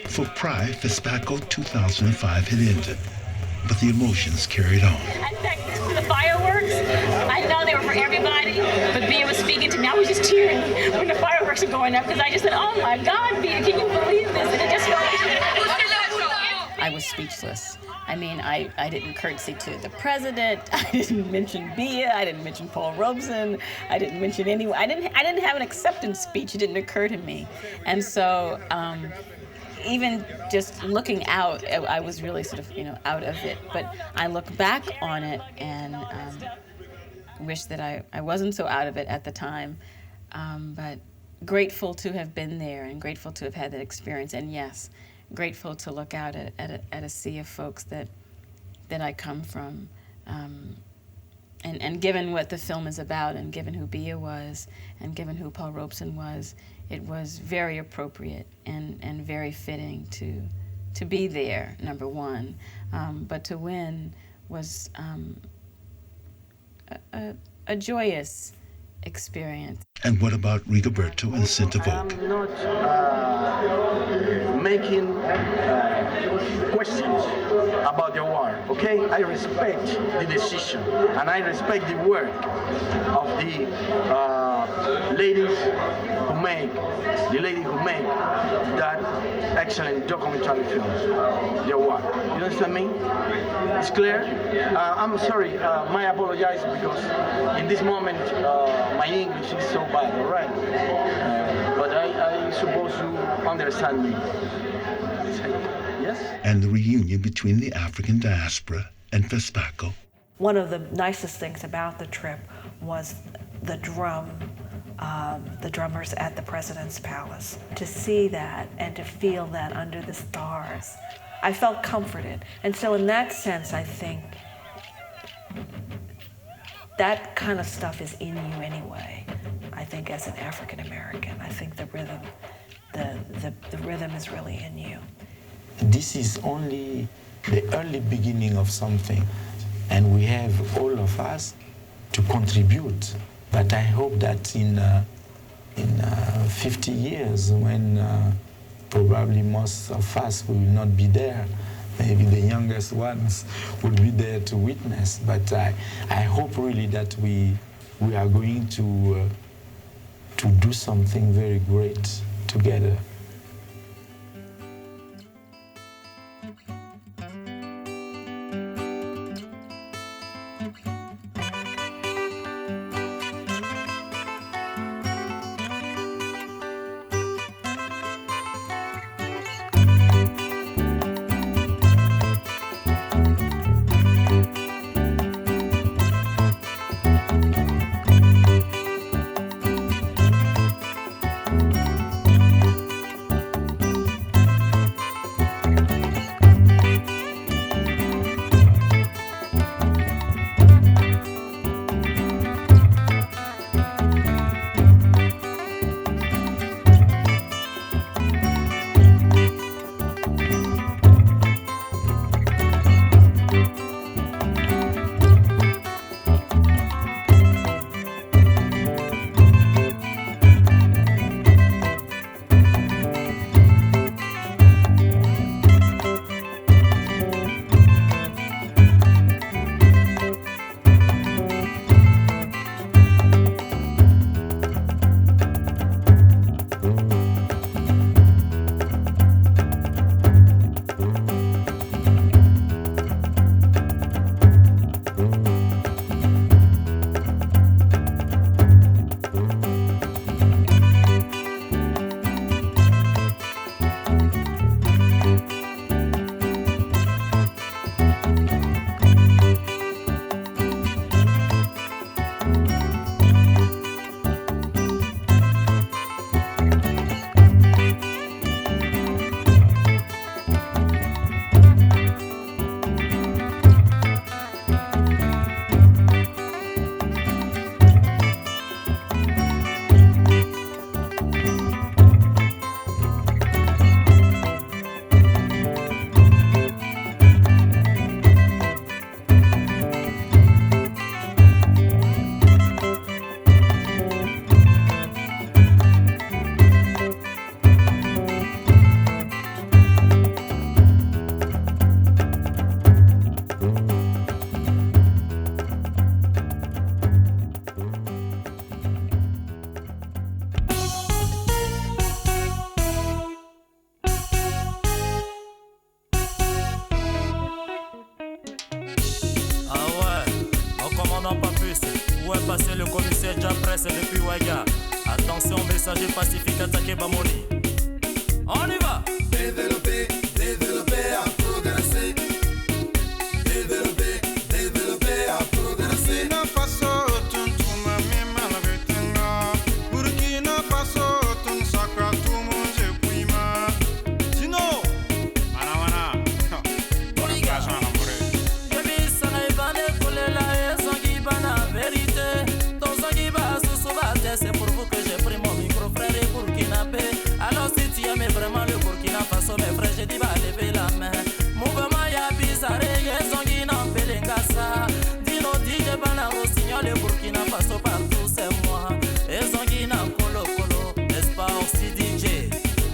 Speaker 10: For Pride, Fespaco 2005 had ended, but the emotions carried on.
Speaker 25: And thanks to the fireworks, I know they were for everybody, but Bia was speaking to me. I was just tearing when the fireworks were going up because I just said, oh my God, Bia, can you believe this? And it just
Speaker 1: I was speechless.
Speaker 25: I mean, I didn't curtsy to the president. I didn't mention Bia. I didn't mention Paul Robeson. I didn't mention anyone. I didn't have an acceptance speech. It didn't occur to me. And so even just looking out, I was really sort of, out of it. But I look back on it and wish that I wasn't so out of it at the time. But grateful to have been there and grateful to have had that experience. And yes, grateful to look out at a sea of folks that I come from. And given what the film is about and given who Bia was and given who Paul Robeson was, it was very appropriate and very fitting to be there, number one. But to win was a joyous experience.
Speaker 10: And what about Rigoberto and Centavogue?
Speaker 20: I'm not making questions about the award, okay? I respect the decision and I respect the work of the lady who make that excellent documentary film, the award. You understand me? It's clear? I'm sorry, I apologize because in this moment my English is so bad, all right? But I suppose you understand me. Yes?
Speaker 10: And the reunion between the African diaspora and Fespaco.
Speaker 6: One of the nicest things about the trip was the drummers at the President's Palace. To see that and to feel that under the stars, I felt comforted. And so in that sense, I think that kind of stuff is in you anyway. I think as an African American, I think the rhythm is really in you.
Speaker 7: This is only the early beginning of something, and we have all of us to contribute. But I hope that in 50 years, when probably most of us will not be there, maybe the youngest ones will be there to witness. But I hope really that we are going to do something very great together.
Speaker 2: passer le commissaire déjà presse depuis Ouaga. Attention, messager pacifique attaqué Bamoni. On y va.
Speaker 12: Développer, développer, à progresser. Développer, développer, à progresser.
Speaker 13: Burkina Faso, tuntuma mema la betenga. Burkina Faso, tun saka tumunje kuima. Dino, mana.
Speaker 2: Oliga. Yebi sana ibane kolela ezangi bana vérité. Ton zangi ba sosobate, c'est pour vous que j'ai pris mon micro frère et burkinabé. Alors si tu aimes vraiment le Burkina Faso, mes frères, j'ai dit va lever la main. Mouvement ya bizarre, yezongi na pelengasa. Dino DJ bana rossignol, le Burkina Faso partout c'est moi. Ezongi na kolo kolo, n'est-ce pas aussi DJ?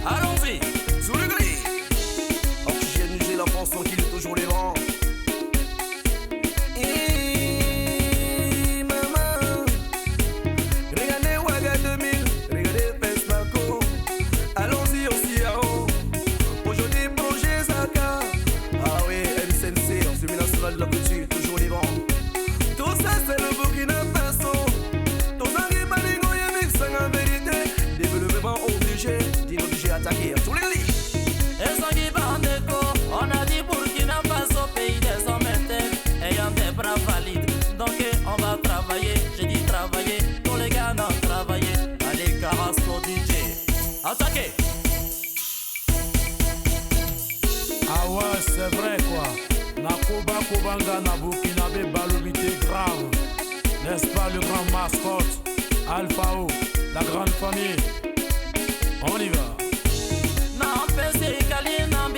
Speaker 2: Allons-y, sous le gris.
Speaker 12: Oxygéniser la pensée qu'il est toujours les vents. Maman, regardez Ouaga 2000, regardez Fespaco. Allons-y aussi à haut. Aujourd'hui, projet Zaka. Ah oui, LCNC, Ensemble national de la culture, toujours les vents. Tout ça, c'est le Burkina Faso. Tout ça, qui va les goyer, mais sans en vérité. Développement obligé, Dino obligé attaquer à tous les lits.
Speaker 2: Ezongi bandeko, on a dit Burkina Faso, pays des hommes intègres, ayant des bras valides. Donc on va travailler, j'ai dit travailler, tous les gars n'ont travaillé. Allez, Carrasco DJ, attaquez.
Speaker 18: Ah ouais, c'est vrai quoi. Na Cuba, Kubanga, na Burkinabe, balobité grave. N'est-ce pas le grand mascotte, Alpha O, la grande famille. On y va.
Speaker 2: Na pesi kali na